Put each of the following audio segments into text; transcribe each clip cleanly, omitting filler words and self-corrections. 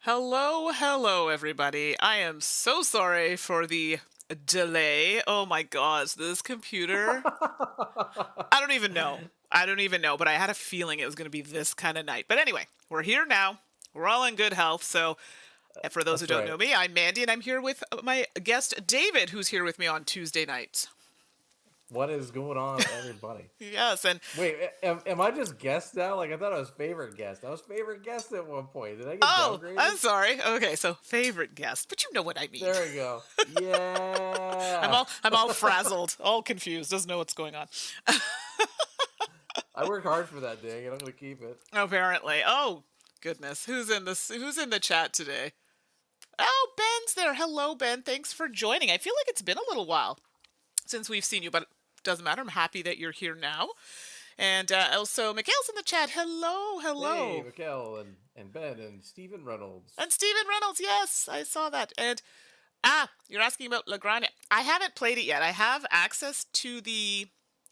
Hello, everybody. I am so sorry for the delay. Oh my gosh, this computer. I don't even know. I don't even know, but I had a feeling it was going to be this kind of night. But anyway, we're here now. We're all in good health. So, for those who That's don't right. know me, I'm Mandy, and I'm here with my guest, David, who's here with me on Tuesday nights. What is going on, everybody? Yes, and Wait, am I just guest now? Like I thought I was favorite guest. I was favorite guest at one point. Did I get oh, downgraded? I'm sorry. Okay, so favorite guest, but you know what I mean. There we go. Yeah, I'm all frazzled, all confused, doesn't know what's going on. I worked hard for that day, and I'm gonna keep it. Apparently. Oh, goodness. Who's in the chat today? Oh, Ben's there. Hello, Ben. Thanks for joining. I feel like it's been a little while since we've seen you, but it doesn't matter. I'm happy that you're here now. And also, Mikhail's in the chat. Hello, Hey, hello. Mikkel and Ben and Stephen Reynolds. And Stephen Reynolds. Yes, I saw that. And you're asking about La Grande. I haven't played it yet. I have access to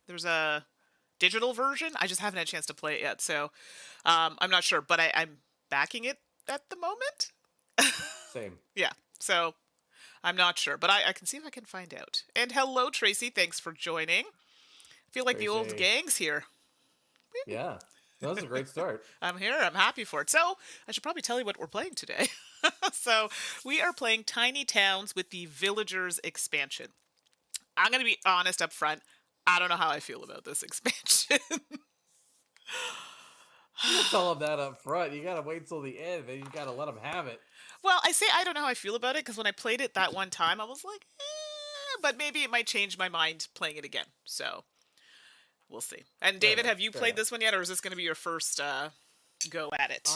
there's a digital version. I just haven't had a chance to play it yet. So I'm not sure, but I'm backing it at the moment. Same. Yeah. So I'm not sure, but I can see if I can find out. And hello, Tracy. Thanks for joining. I feel like the old Tracy. gang's here. Yeah, that was a great start. I'm here. I'm happy for it. So I should probably tell you what we're playing today. So we are playing Tiny Towns with the Villagers expansion. I'm going to be honest up front. I don't know how I feel about this expansion. You don't tell them that up front. You gotta wait till the end, then you gotta let them have it. Well, I say I don't know how I feel about it because when I played it that one time, I was like, but maybe it might change my mind playing it again. So we'll see. And Fair David, enough. have you Fair played enough. this one yet, or is this going to be your first go at it?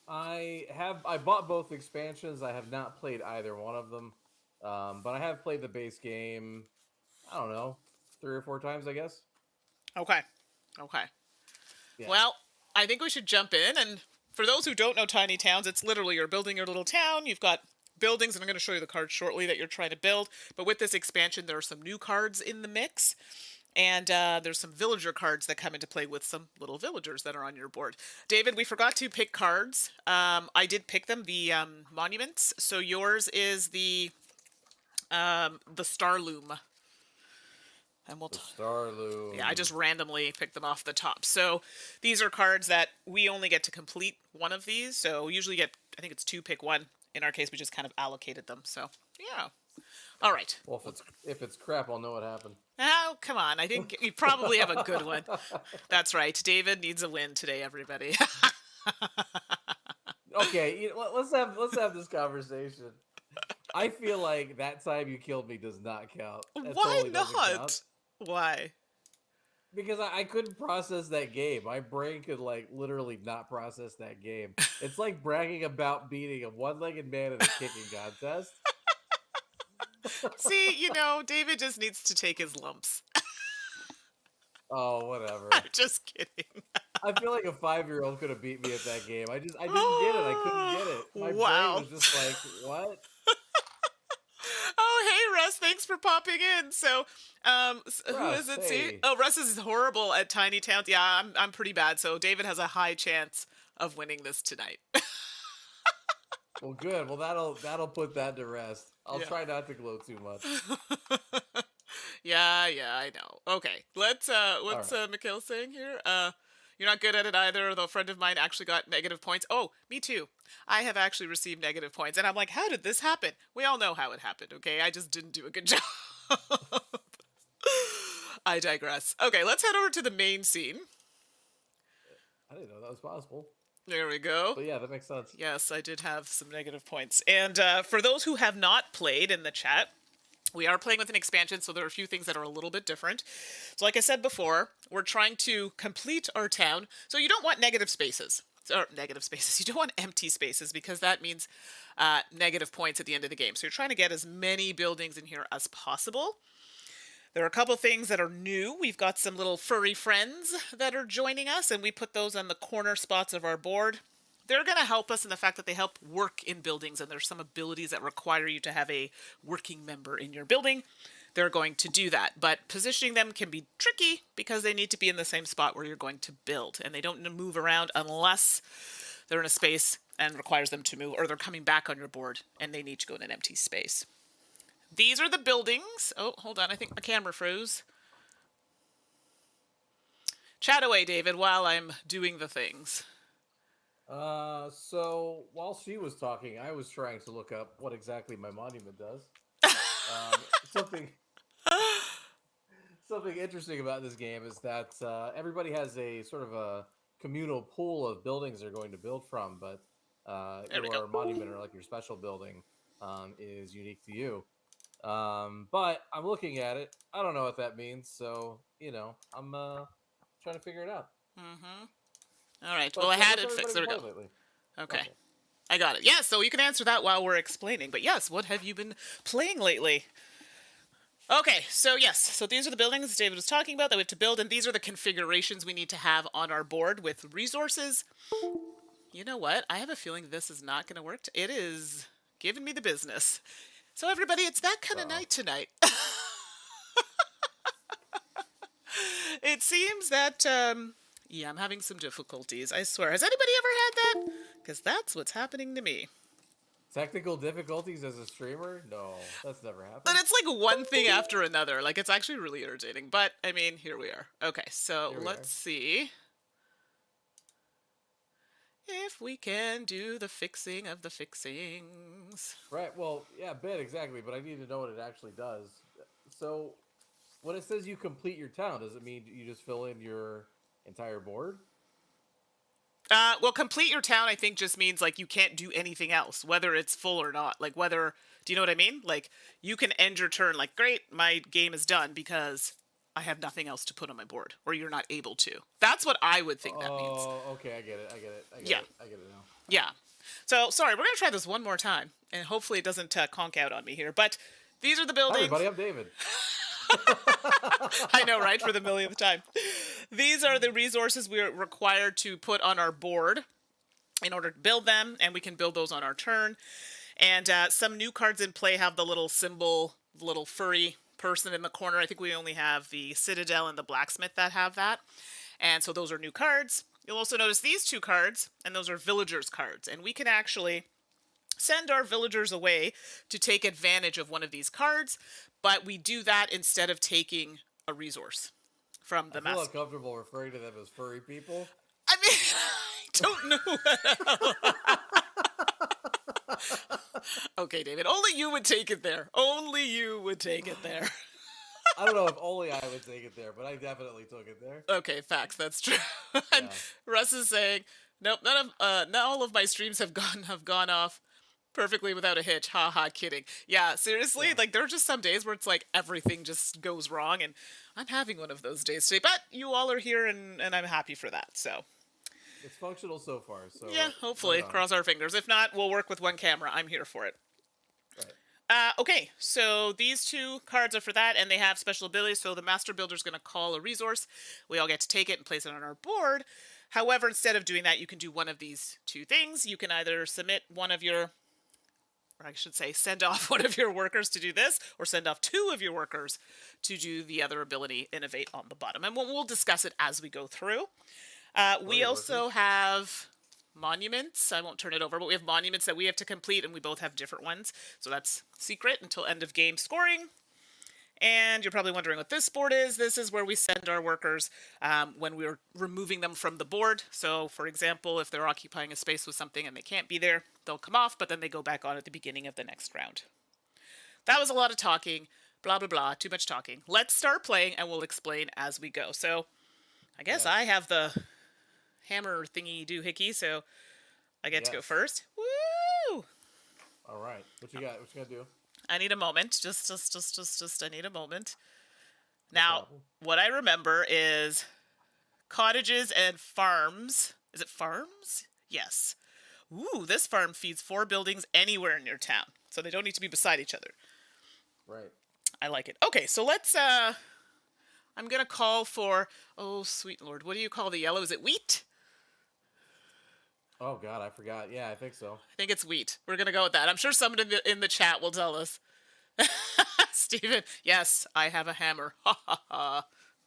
I bought both expansions. I have not played either one of them, but I have played the base game. I don't know, 3 or 4 times, I guess. Okay. Okay. Yeah. Well, I think we should jump in. And for those who don't know Tiny Towns, it's literally you're building your little town. You've got buildings, and I'm going to show you the cards shortly that you're trying to build. But with this expansion, there are some new cards in the mix. And there's some villager cards that come into play with some little villagers that are on your board. David, we forgot to pick cards. I did pick them, the monuments. So yours is the Star Loom. And The Star yeah, I Loom. just randomly picked them off the top. So these are cards that we only get to complete one of these. So usually get, I think it's two, pick one. In our case, we just kind of allocated them. So yeah. All right. Well, if it's crap, I'll know what happened. Oh, come on. I think you probably have a good one. That's right. David needs a win today, everybody. Okay, let's have this conversation. I feel like that time you killed me does not count. That Why totally doesn't count. not? Why? Because I couldn't process that game. My brain could like literally not process that game. It's like bragging about beating a one-legged man in a kicking contest. See, David just needs to take his lumps. Oh, whatever. I'm just kidding. I feel like a 5-year-old could have beat me at that game. I didn't get it. I couldn't get it. My brain Wow. was just like, what? Oh, hey, Russ. Thanks for popping in. So, who is Russ, it? See? hey. Oh, Russ is horrible at Tiny Towns. Yeah, I'm pretty bad. So David has a high chance of winning this tonight. Well, good. Well, that'll put that to rest. I'll Yeah. try not to glow too much. Yeah, I know. Okay, All what's right. Mikhail saying here? You're not good at it either. Though a friend of mine actually got negative points. Oh, me too. I have actually received negative points, and I'm like, how did this happen? We all know how it happened. Okay, I just didn't do a good job. I digress. Okay, let's head over to the main scene. I didn't know that was possible. There we go. But yeah, that makes sense. Yes, I did have some negative points. And for those who have not played in the chat, we are playing with an expansion, so there are a few things that are a little bit different. So like I said before, we're trying to complete our town. So you don't want negative spaces. Or negative spaces. You don't want empty spaces because that means negative points at the end of the game. So you're trying to get as many buildings in here as possible. There are a couple things that are new. We've got some little furry friends that are joining us, and we put those on the corner spots of our board. They're going to help us in the fact that they help work in buildings, and there's some abilities that require you to have a working member in your building. They're going to do that, but positioning them can be tricky because they need to be in the same spot where you're going to build, and they don't move around unless they're in a space and requires them to move, or they're coming back on your board and they need to go in an empty space. These are the buildings. Oh, hold on. I think my camera froze. Chat away, David, while I'm doing the things. So while she was talking, I was trying to look up what exactly my monument does. Something something interesting about this game is that everybody has a sort of a communal pool of buildings they're going to build from, but your monument, or like your special building, is unique to you. But I'm looking at it. I don't know what that means, so I'm trying to figure it out. All right. But, well, I had it what's fixed. There we everybody go. played lately? Okay. I got it. Yeah, so you can answer that while we're explaining. But yes, what have you been playing lately? Okay, so yes, so these are the buildings David was talking about that we have to build, and these are the configurations we need to have on our board with resources. You know what? I have a feeling this is not going to work. It is giving me the business. So everybody, it's that kind of night tonight. It seems that, yeah, I'm having some difficulties, I swear. Has anybody ever had that? Because that's what's happening to me. Technical difficulties as a streamer? No, that's never happened. But it's like one thing after another. Like, it's actually really irritating. But, I mean, here we are. Okay, so let's see if we can do the fixing of the fixings. Right, well, yeah, Ben, exactly, but I need to know what it actually does. So, when it says you complete your town, does it mean you just fill in your entire board? Well, complete your town, I think, just means, like, you can't do anything else, whether it's full or not. Like, whether, do you know what I mean? Like, you can end your turn, like, great, my game is done because I have nothing else to put on my board, or you're not able to. That's what I would think that means. Oh, okay, I get it. I get it now. Yeah. So, sorry, we're going to try this one more time, and hopefully it doesn't conk out on me here. But these are the buildings. Hi, everybody, I'm David. I know, right? For the millionth time. These are the resources we're required to put on our board in order to build them, and we can build those on our turn. And some new cards in play have the little symbol, the little furry person in the corner. I think we only have the Citadel and the Blacksmith that have that. And so those are new cards. You'll also notice these two cards, and those are villagers cards. And we can actually send our villagers away to take advantage of one of these cards, but we do that instead of taking a resource from the master. I feel uncomfortable referring to them as furry people. I mean, I don't know. Okay, David, only you would take it there. Only you would take it there. I don't know if only I would take it there, but I definitely took it there. Okay, facts, that's true. And Russ is saying, nope, not all of my streams have gone off perfectly without a hitch. Ha ha, kidding. Yeah, seriously, like there are just some days where it's like everything just goes wrong, and I'm having one of those days today. But you all are here, and I'm happy for that. So it's functional so far. So yeah, hopefully, cross our fingers. If not, we'll work with one camera. I'm here for it. Right. Okay, so these two cards are for that, and they have special abilities. So the Master Builder is going to call a resource. We all get to take it and place it on our board. However, instead of doing that, you can do one of these two things. You can either submit one of your, or I should say, send off one of your workers to do this, or send off two of your workers to do the other ability, Innovate, on the bottom. And we'll discuss it as we go through. We also have monuments. I won't turn it over, but we have monuments that we have to complete, and we both have different ones. So that's secret until end of game scoring. And you're probably wondering what this board is. This is where we send our workers when we're removing them from the board. So, for example, if they're occupying a space with something and they can't be there, they'll come off, but then they go back on at the beginning of the next round. That was a lot of talking. Blah, blah, blah. Too much talking. Let's start playing, and we'll explain as we go. So, I guess I have the hammer thingy doohickey, so I get to go first. Woo! All right. What you got? What you gonna do? I need a moment. Just I need a moment. Now, what I remember is cottages and farms. Is it farms? Yes. Ooh, this farm feeds 4 buildings anywhere in your town. So they don't need to be beside each other. Right. I like it. Okay, so let's, I'm going to call for, oh, sweet Lord, what do you call the yellow? Is it wheat? Oh, God, I forgot. Yeah, I think so. I think it's wheat. We're going to go with that. I'm sure someone in the chat will tell us. Steven, yes, I have a hammer. Ha ha ha.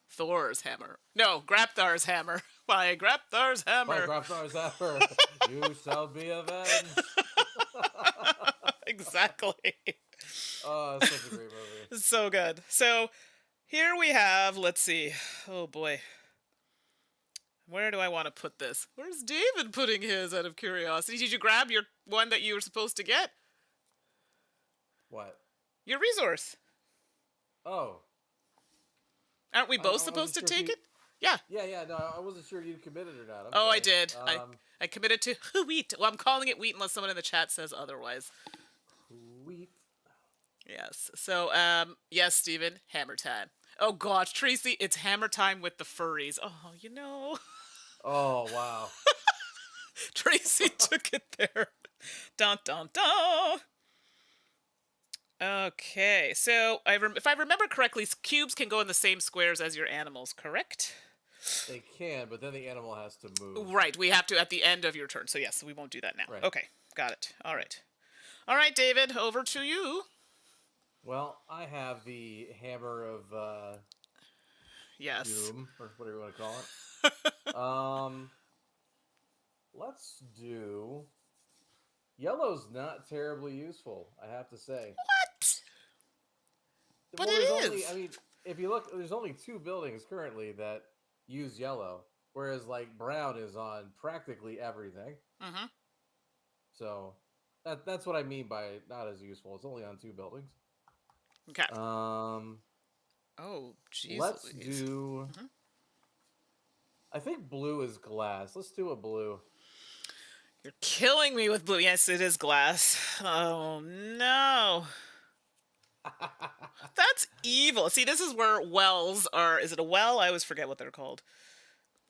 Thor's hammer. No, Grapthar's hammer. By Grapthar's By hammer. Grapthar's hammer, you shall be avenged. Exactly. Oh, it's such a great movie. So good. So here we have, let's see. Oh boy. Where do I want to put this? Where's David putting his out of curiosity? Did you grab your one that you were supposed to get? What? Your resource. Oh. Aren't we both I supposed to wasn't sure take if you... it? Yeah. Yeah. No, I wasn't sure you committed or not. Oh, sorry. I did. I committed to wheat. Well, I'm calling it wheat unless someone in the chat says otherwise. Wheat. Yes. So, yes, Steven, hammer time. Oh, gosh, Tracy, it's hammer time with the furries. Oh, you know. Oh, wow. Tracy took it there. Dun, dun, dun. Okay, so if I remember correctly, cubes can go in the same squares as your animals, correct? They can, but then the animal has to move. Right, we have to at the end of your turn. So yes, we won't do that now. Right. Okay, got it. All right. All right, David, over to you. Well, I have the hammer of Yes. doom, or whatever you want to call it. Let's do... Yellow's not terribly useful, I have to say. What? But well, it is. Only, I mean, if you look, there's only 2 buildings currently that use yellow, whereas like brown is on practically everything. Mm-hmm. So that's what I mean by not as useful. It's only on 2 buildings. Okay. Oh, jeez. Let's do. Mm-hmm. I think blue is glass. Let's do a blue. You're killing me with blue. Yes, it is glass. Oh no. That's evil. See, this is where wells are. Is it a well? I always forget what they're called.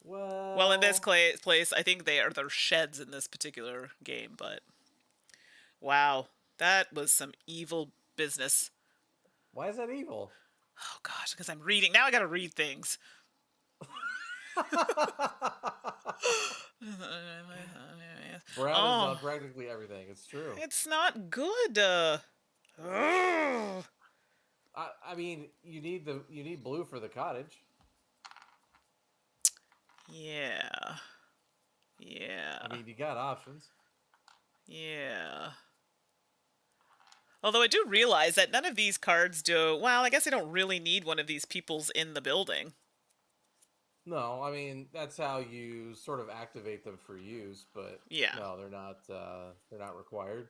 Well, in this place, I think they're sheds in this particular game. But wow, that was some evil business. Why is that evil? Oh gosh, because I'm reading now. I gotta read things. Brown is on practically everything. It's true. It's not good. I mean, you need blue for the cottage. Yeah. I mean, you got options. Yeah. Although I do realize that none of these cards do... Well, I guess I don't really need one of these peoples in the building. No, I mean, that's how you sort of activate them for use, but yeah. No, they're not required.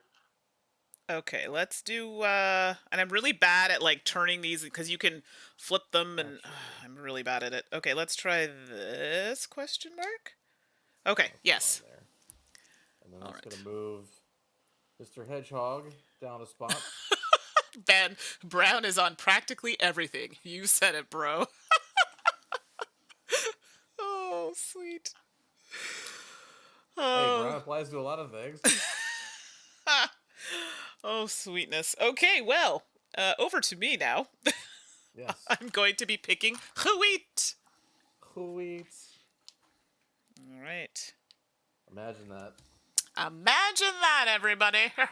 Okay, let's do... And I'm really bad at, like, turning these, because you can flip them, and I'm really bad at it. Okay, let's try this question mark. Okay, yes. And then that's going to move Mr. Hedgehog down a spot. Ben, brown is on practically everything. You said it, bro. Oh, sweet. Hey, brown applies to a lot of things. Oh, sweetness. Okay, well, over to me now. Yes. I'm going to be picking wheat. Wheat. All right. Imagine that. Imagine that, everybody. All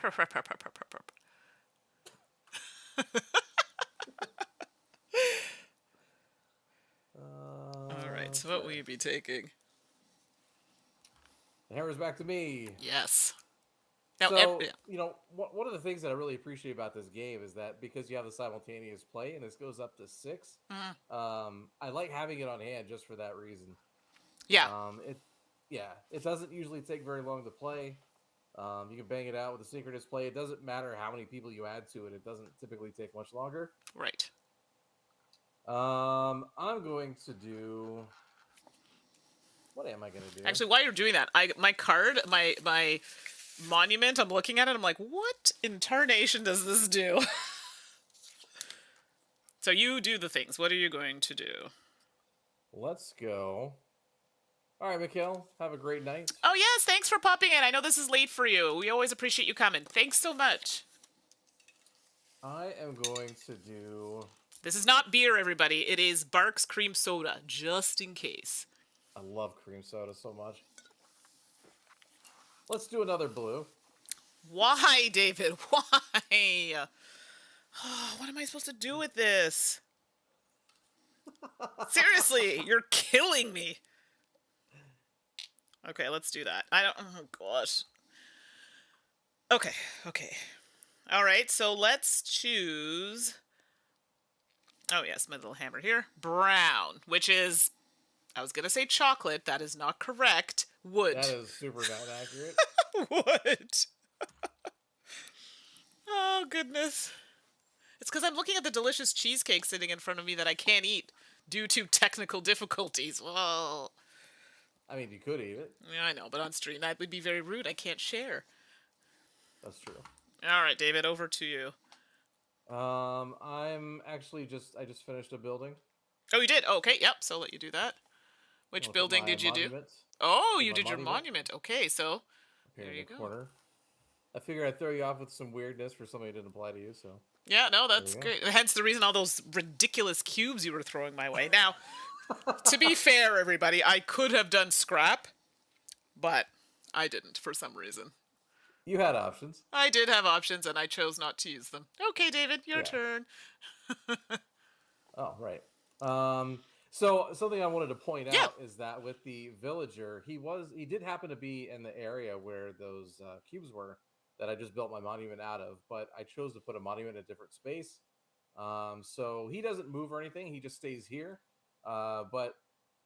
right, so what will you be taking? The hammer's back to me. Yes. Now, so, you know, one of the things that I really appreciate about this game is that because you have the simultaneous play and this goes up to 6, I like having it on hand just for that reason. Yeah. It doesn't usually take very long to play. You can bang it out with a synchronous play. It doesn't matter how many people you add to it. It doesn't typically take much longer. Right. I'm going to do... What am I going to do? Actually, while you're doing that, my card, my monument, I'm looking at it, I'm like, what in tarnation does this do? So you do the things. What are you going to do? Let's go. All right, Mikhail, have a great night. Oh, yes, thanks for popping in. I know this is late for you. We always appreciate you coming. Thanks so much. I am going to do... This is not beer, everybody. It is Barks Cream Soda, just in case. I love cream soda so much. Let's do another blue. Why, David? Why? Oh, what am I supposed to do with this? Seriously, you're killing me. Okay, let's do that. I don't... Oh, gosh. Okay, okay. All right, so let's choose... Oh, yes, my little hammer here. Brown, which is... I was going to say chocolate. That is not correct. Wood. That is super not accurate. Wood. Oh, goodness. It's because I'm looking at the delicious cheesecake sitting in front of me that I can't eat due to technical difficulties. Well, I mean, you could eat it. yeah, I know, but on stream that would be very rude. I can't share. That's true. All right, David, over to you. I'm actually I just finished a building. Oh, you did? Oh, okay, yep, so I'll let you do that. Which building did you do? Oh, you did your monument. Okay, so there you go. Corner. I figure I'd throw you off with some weirdness for something that didn't apply to you, so. Yeah, no, that's great. Hence the reason all those ridiculous cubes you were throwing my way. Now, to be fair, everybody, I could have done scrap, but I didn't for some reason. You had options. I did have options, and I chose not to use them. Okay, David, your turn. Oh, right. So something I wanted to point out is that with the villager, he did happen to be in the area where those cubes were that I just built my monument out of, but I chose to put a monument in a different space. So he doesn't move or anything; he just stays here. But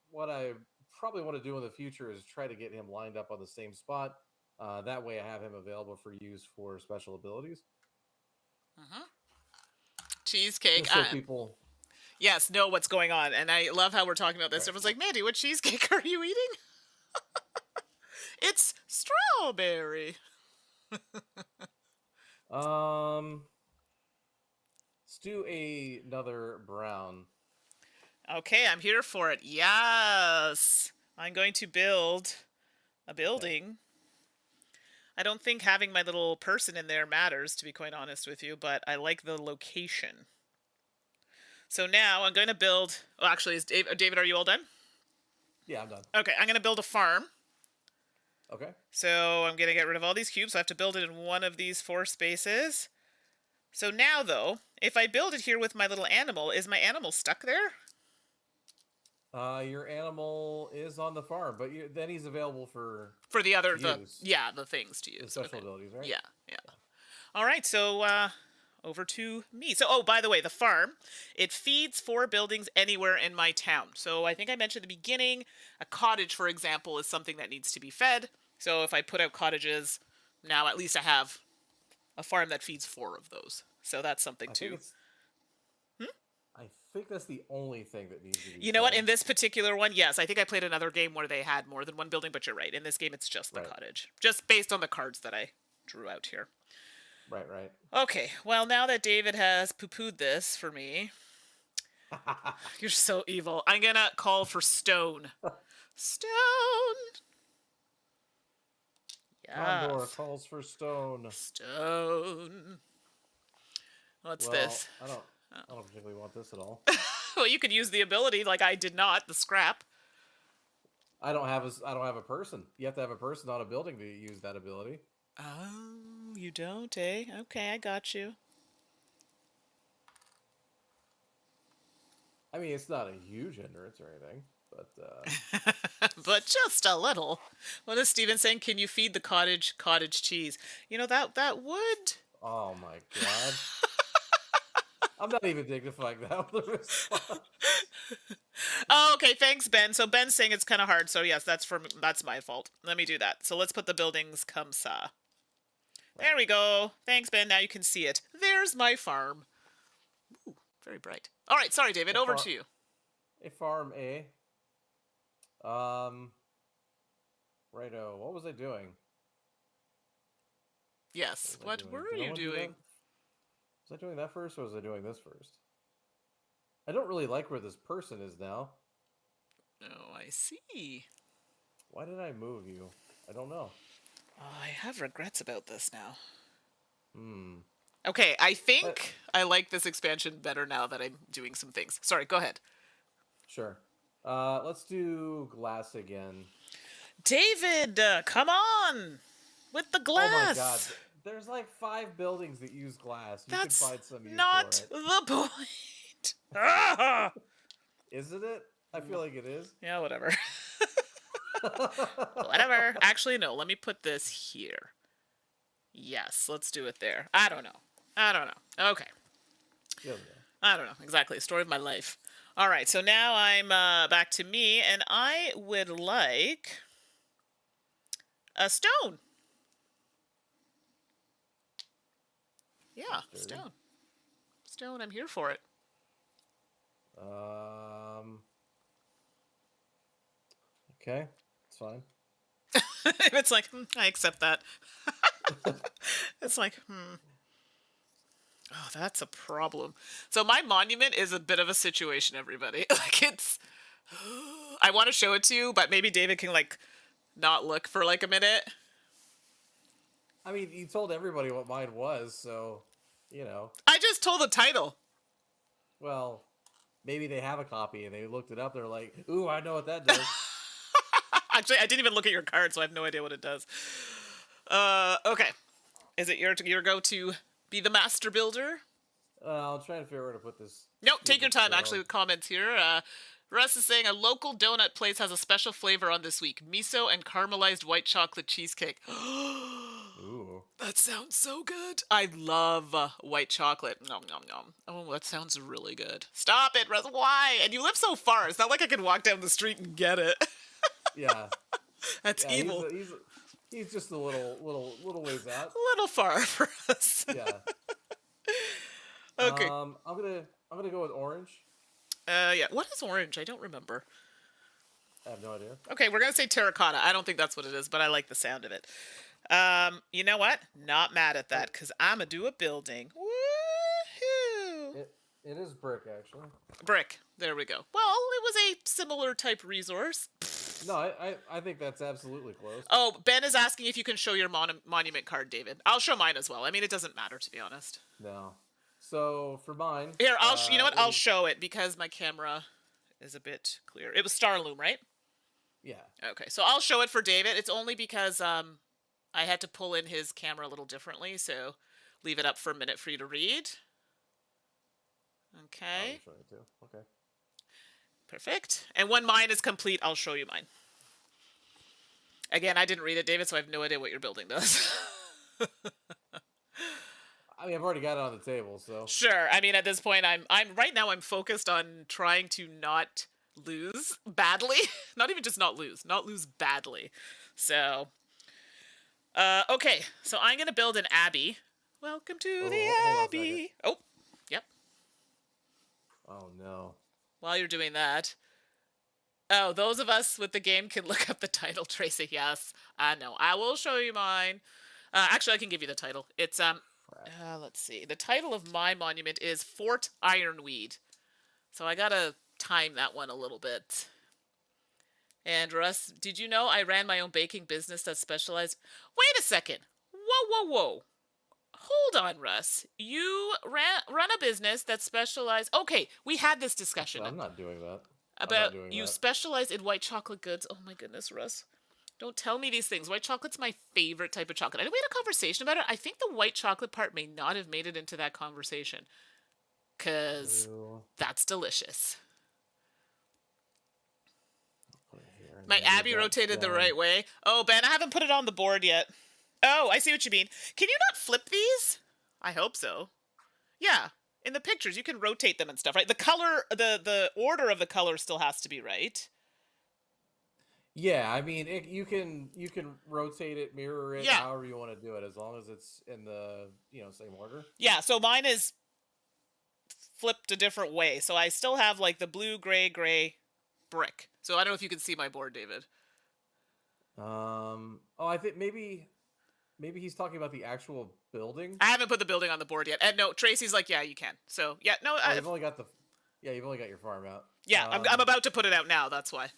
what I probably want to do in the future is try to get him lined up on the same spot. That way, I have him available for use for special abilities. Cheesecake. Just so people. Yes, know what's going on. And I love how we're talking about this. Right. Everyone's like, Mandy, what cheesecake are you eating? It's strawberry. Let's do another brown. Okay, I'm here for it. Yes. I'm going to build a building. Okay. I don't think having my little person in there matters, to be quite honest with you, but I like the location. So now I'm going to build... Well, actually, David, are you all done? Yeah, I'm done. Okay, I'm going to build a farm. Okay. So I'm going to get rid of all these cubes. So I have to build it in one of these 4 spaces. So now, though, if I build it here with my little animal, is my animal stuck there? Your animal is on the farm, but then he's available for the other... the things to use. The special abilities, right? Yeah. All right, so... over to me. So, oh, by the way, the farm, it feeds 4 buildings anywhere in my town. So I think I mentioned at the beginning, a cottage, for example, is something that needs to be fed. So if I put out cottages, now at least I have a farm that feeds 4 of those. So that's something too. I think that's the only thing that needs to be You know what? In this particular one, yes. I think I played another game where they had more than 1 building, but you're right. In this game, it's just the cottage. Just based on the cards that I drew out here. Right. Okay, well, now that David has poo-pooed this for me... You're so evil. I'm gonna call for stone. Stone! Yeah. Condor calls for stone. Stone. What's this? I don't particularly want this at all. Well, you could use the ability, like I did not, the scrap. I don't have a person. You have to have a person on a building to use that ability. Oh, you don't, eh? Okay, I got you. I mean, it's not a huge hindrance or anything, but... but just a little. What is Steven saying? Can you feed the cottage cheese? You know, that would... Oh, my God. I'm not even dignifying that with a response. Oh, okay, thanks, Ben. So Ben's saying it's kind of hard, so yes, that's my fault. Let me do that. So let's put the buildings comme ça. There we go. Thanks, Ben. Now you can see it. There's my farm. Ooh, very bright. All right, sorry, David. Over to you. A farm, eh? Righto. What was I doing? Yes. What were you doing? Was I doing that first, or was I doing this first? I don't really like where this person is now. Oh, I see. Why did I move you? I don't know. I have regrets about this now. Okay, I think I like this expansion better now that I'm doing some things. Sorry, go ahead. Sure. Let's do glass again. David, come on! With the glass! Oh my God. There's like 5 buildings that use glass. You can find some use not for it. the point! Isn't it? I feel like it is. Yeah, whatever. Whatever. Actually, no. Let me put this here. Yes, let's do it there. I don't know. Okay. Yeah. I don't know. Exactly. Story of my life. All right, so now I'm back to me, and I would like a stone. Yeah, stone. Stone, I'm here for it. Okay, it's fine. It's like, I accept that. It's like, Oh, that's a problem. So my monument is a bit of a situation, everybody. Like, it's... I want to show it to you, but maybe David can, like, not look for, like, a minute. I mean, you told everybody what mine was, so, you know. I just told the title. Well, maybe they have a copy and they looked it up. They're like, ooh, I know what that does. Actually, I didn't even look at your card, so I have no idea what it does. Okay. Is it your go to be the master builder? I'll try to figure out where to put this. No, take your time. Actually, the comments here. Russ is saying a local donut place has a special flavor on this week: miso and caramelized white chocolate cheesecake. Ooh, that sounds so good. I love white chocolate. Nom nom nom. Oh, that sounds really good. Stop it, Russ. Why? And you live so far. It's not like I can walk down the street and get it. yeah, that's evil. He's just a little ways out. A little far for us. Yeah. Okay. I'm gonna go with orange. Yeah. What is orange? I don't remember. I have no idea. Okay, we're gonna say terracotta. I don't think that's what it is, but I like the sound of it. You know what? Not mad at that, because I'm gonna do a building. Woohoo! It is brick, actually. Brick. There we go. Well, it was a similar type resource. No, I think that's absolutely close. Oh, Ben is asking if you can show your monument card, David. I'll show mine as well. I mean, it doesn't matter, to be honest. No. So, for mine... Here, you know what? I'll show it, because my camera is a bit clear. It was Starloom, right? Yeah. Okay, so I'll show it for David. It's only because I had to pull in his camera a little differently, so leave it up for a minute for you to read. Okay. I'll show it too. Okay. Perfect. And when mine is complete, I'll show you mine. Again, I didn't read it, David, so I have no idea what your building does. I mean, I've already got it on the table, so... Sure. I mean, at this point, I'm right now I'm focused on trying to not lose badly. Not even just not lose badly. So, okay. So I'm going to build an abbey. Welcome to the abbey. Oh, yep. Oh, no. While you're doing that. Oh, those of us with the game can look up the title, Tracy. Yes, I know. I will show you mine. Actually, I can give you the title. It's, let's see. The title of my monument is Fort Ironweed. So I gotta time that one a little bit. And Russ, did you know I ran my own baking business that specialized... Wait a second. Whoa. Hold on, Russ. You run a business that specialized... Okay, we had this discussion. I'm not doing that. About you specialize in white chocolate goods. Oh my goodness, Russ. Don't tell me these things. White chocolate's my favorite type of chocolate. I know we had a conversation about it. I think the white chocolate part may not have made it into that conversation. Because that's delicious. My abbey rotated the right way. Oh, Ben, I haven't put it on the board yet. Oh, I see what you mean. Can you not flip these? I hope so. Yeah. In the pictures, you can rotate them and stuff, right? The color, the order of the color still has to be right. Yeah, I mean, you can rotate it, mirror it, however you want to do it, as long as it's in the same order. Yeah, so mine is flipped a different way. So I still have like the blue, gray brick. So I don't know if you can see my board, David. Oh, I think maybe he's talking about the actual building. I haven't put the building on the board yet. And no, Tracy's like, yeah, you can. So yeah, no, you've only got your farm out. Yeah, I'm about to put it out now. That's why.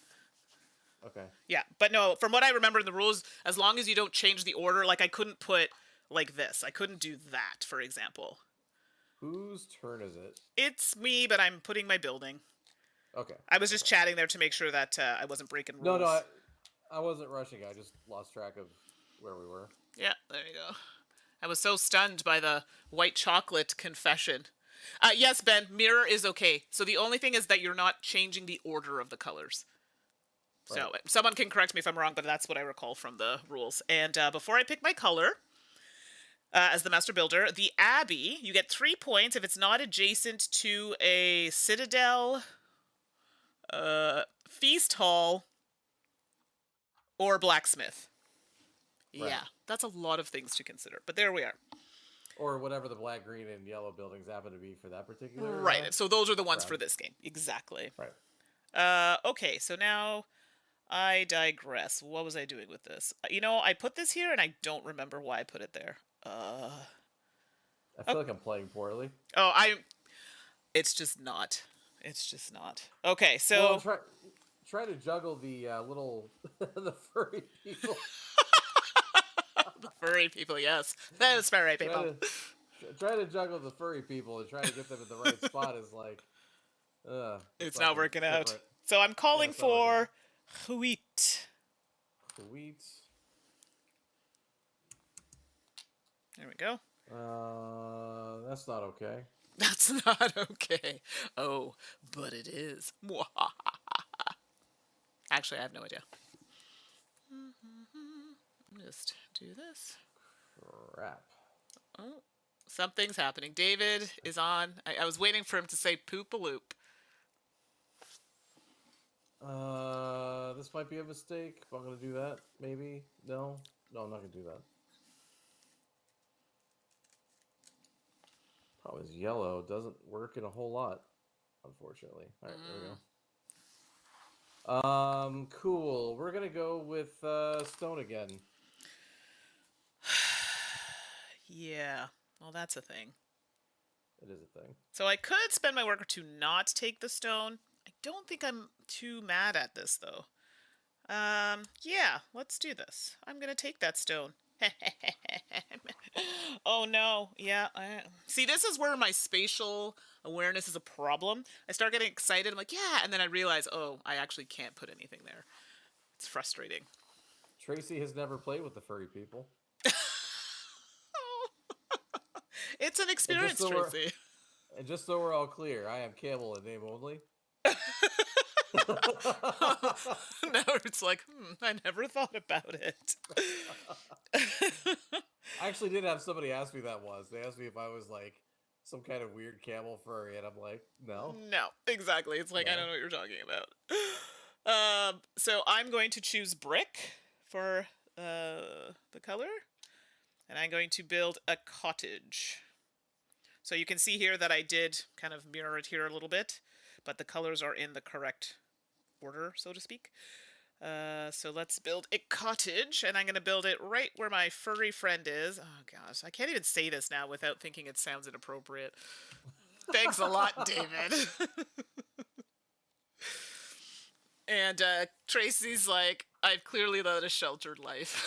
Okay. Yeah, but no, from what I remember in the rules, as long as you don't change the order, like I couldn't put like this. I couldn't do that, for example. Whose turn is it? It's me, but I'm putting my building. Okay. I was just chatting there to make sure that I wasn't breaking rules. No, I wasn't rushing. I just lost track of where we were. Yeah, there you go. I was so stunned by the white chocolate confession. Yes, Ben, mirror is okay. So the only thing is that you're not changing the order of the colors. Right. So someone can correct me if I'm wrong, but that's what I recall from the rules. And before I pick my color, as the master builder, the Abbey, you get 3 points if it's not adjacent to a citadel, feast hall, or blacksmith. Right. Yeah, that's a lot of things to consider, but there we are. Or whatever the black, green, and yellow buildings happen to be for that particular. Right, so those are the ones round. for this game. Exactly. Right. Okay, so now I digress. What was I doing with this? You know, I put this here and I don't remember why I put it there. I feel like I'm playing poorly. Oh, it's just not. It's just not. Okay, so Well, try to juggle the little the furry people. the furry people, yes. Those furry people. Try to juggle the furry people and try to get them in the right spot is like It's not working out. Different. So I'm calling for wheat. Wheat. There we go. That's not okay. That's not okay. Oh, but it is. Actually, I have no idea. Just do this. Crap. Oh, something's happening. David is on. I was waiting for him to say poop-a-loop. This might be a mistake. If I'm gonna do that, maybe. No, I'm not gonna do that. Problem is yellow doesn't work in a whole lot, unfortunately. All right, there we go. Cool. We're gonna go with stone again. Yeah. Well, that's a thing. It is a thing. So I could spend my worker to not take the stone. I don't think I'm too mad at this, though. Yeah, let's do this. I'm gonna take that stone. Oh no, yeah. See, this is where my spatial awareness is a problem. I start getting excited. I'm like, yeah, and then I realize, oh, I actually can't put anything there. It's frustrating. Tracy has never played with the furry people. It's an experience, Tracy. And just so we're all clear, I am Camel in name only. Now it's like, I never thought about it. I actually did have somebody ask me that once. They asked me if I was like some kind of weird camel furry, and I'm like, no. No, exactly. It's like, no. I don't know what you're talking about. So I'm going to choose brick for the color, and I'm going to build a cottage. So you can see here that I did kind of mirror it here a little bit, but the colors are in the correct order, so to speak. So let's build a cottage, and I'm going to build it right where my furry friend is. Oh, gosh. I can't even say this now without thinking it sounds inappropriate. Thanks a lot, David. And Tracy's like, I've clearly led a sheltered life.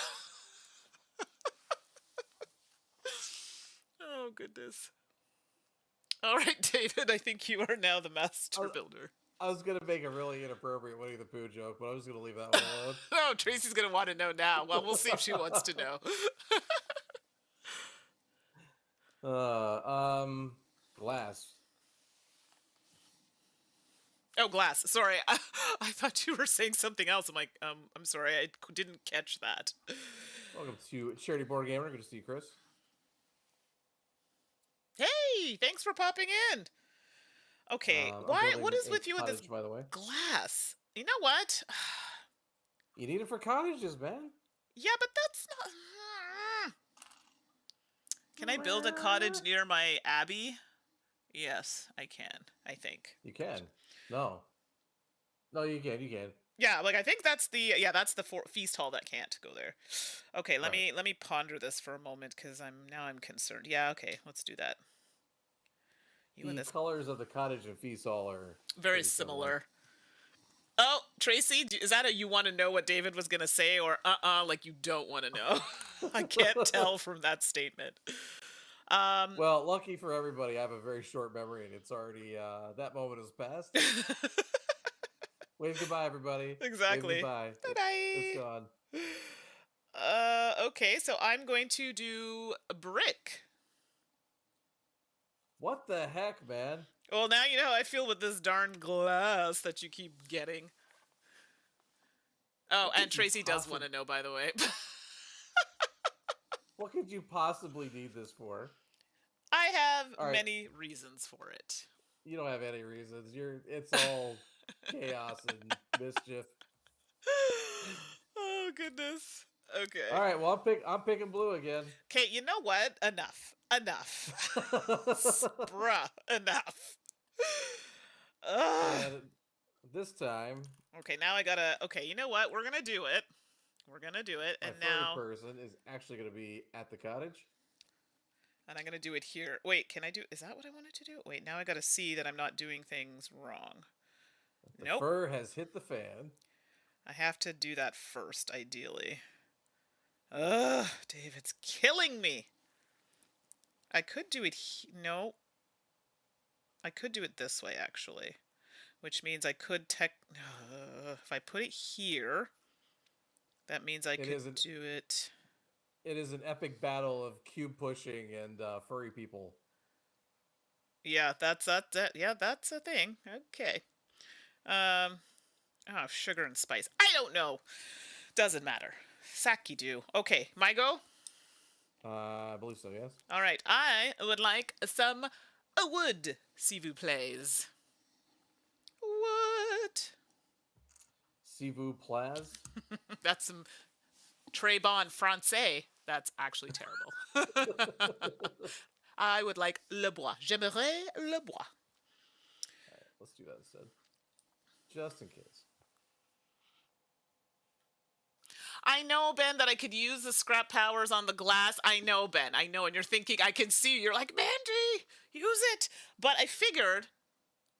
Oh, goodness. All right, David, I think you are now the master builder. I was going to make a really inappropriate Winnie the Pooh joke, but I was going to leave that one alone. No, Tracy's going to want to know now. Well, we'll see if she wants to know. Glass. Oh, glass. Sorry. I thought you were saying something else. I'm like, I'm sorry. I didn't catch that. Welcome to Charity Board Gamer. Good to see you, Chris. Hey, thanks for popping in. Okay, what is with you with this by the way? Glass? You know what? You need it for cottages, man. Yeah, but that's not... Can I build a cottage near my abbey? Yes, I can. I think. You can. No, you can. Yeah, like I think that's the feast hall that can't go there. Okay, let me ponder this for a moment because I'm concerned. Yeah, okay, let's do that. The colors of the cottage and feast hall are very similar. Oh, Tracy, is that you want to know what David was going to say, or like you don't want to know? I can't tell from that statement. Well, lucky for everybody, I have a very short memory, and it's already, that moment has passed. Wave goodbye, everybody. Exactly. Wave goodbye. Bye-bye. It's gone. Okay, so I'm going to do a brick. What the heck, man? Well, now you know how I feel with this darn glass that you keep getting. Oh, What and could you Tracy does want to know, by the way. What could you possibly need this for? I have All right, many reasons for it. you don't have any reasons. It's all chaos and mischief. Oh, goodness. Okay. All right, well, I'm picking blue again. Okay, you know what? Enough. Enough. Bruh, enough. Ugh. And this time, Okay, now I gotta. Okay, you know what? We're gonna do it. We're gonna do it, my and furry now, person is actually going to be at the cottage. and I'm gonna do it here. Wait, can I do? Is that what I wanted to do? Wait, now I gotta see that I'm not doing things wrong. The Nope. fur has hit the fan. I have to do that first, ideally. Ugh, David's killing me. I could do it. No, I could do it this way actually, which means I could if I put it here, that means I could do it. It is an epic battle of cube pushing and furry people. Yeah, that's that. Yeah, that's a thing. Okay. Oh, sugar and spice. I don't know. Doesn't matter. Saki do. Okay, my go. I believe so. Yes. All right. I would like some wood, s'il vous plaise. Wood. S'il vous plaise. That's some très bon français. That's actually terrible. I would like le bois. J'aimerais le bois. All right, let's do that instead, just in case. I know, Ben, that I could use the scrap powers on the glass. I know, Ben. I know. And you're thinking, I can see you. You're like, Mandy, use it. But I figured,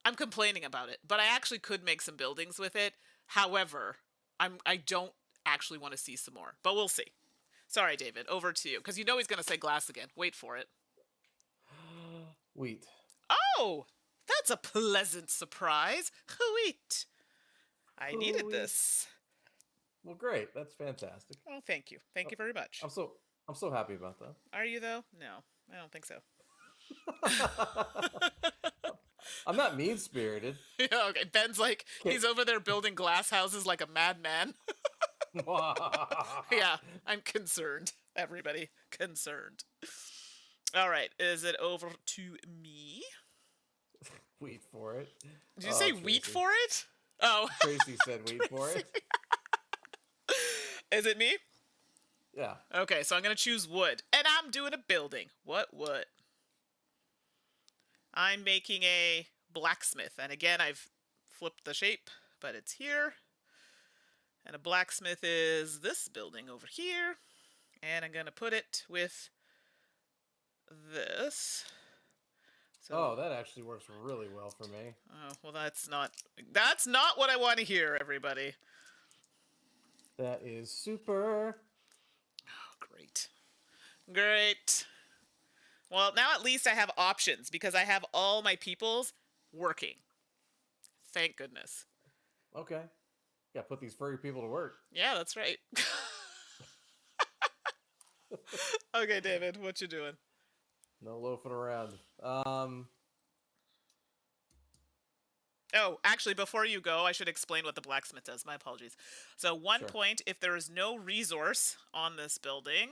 I'm complaining about it, but I actually could make some buildings with it. However, I don't actually want to see some more. But we'll see. Sorry, David. Over to you. Because you know he's going to say glass again. Wait for it. Wheat. Oh, that's a pleasant surprise. Wheat. I needed this. Well, great. That's fantastic. Oh, thank you. Thank you very much. I'm so happy about that. Are you, though? No, I don't think so. I'm not mean-spirited. Yeah, okay. Ben's like, he's over there building glass houses like a madman. Yeah, I'm concerned. Everybody concerned. All right, is it over to me? Wheat for it. Did you say Tracy. wheat for it? Oh. Tracy said wheat for it. Is it me? Yeah. Okay, so I'm going to choose wood. And I'm doing a building. What wood? I'm making a blacksmith. And again, I've flipped the shape, but it's here. And a blacksmith is this building over here. And I'm going to put it with this. So, that actually works really well for me. oh, well, that's not what I want to hear, everybody. That is super. Oh, great. Great. Well, now at least I have options because I have all my peoples working. Thank goodness. Okay. Yeah, put these furry people to work. Yeah, that's right. Okay, David, what you doing? No loafing around. Oh, actually, before you go, I should explain what the blacksmith does. My apologies. So, one point, if there is no resource on this building,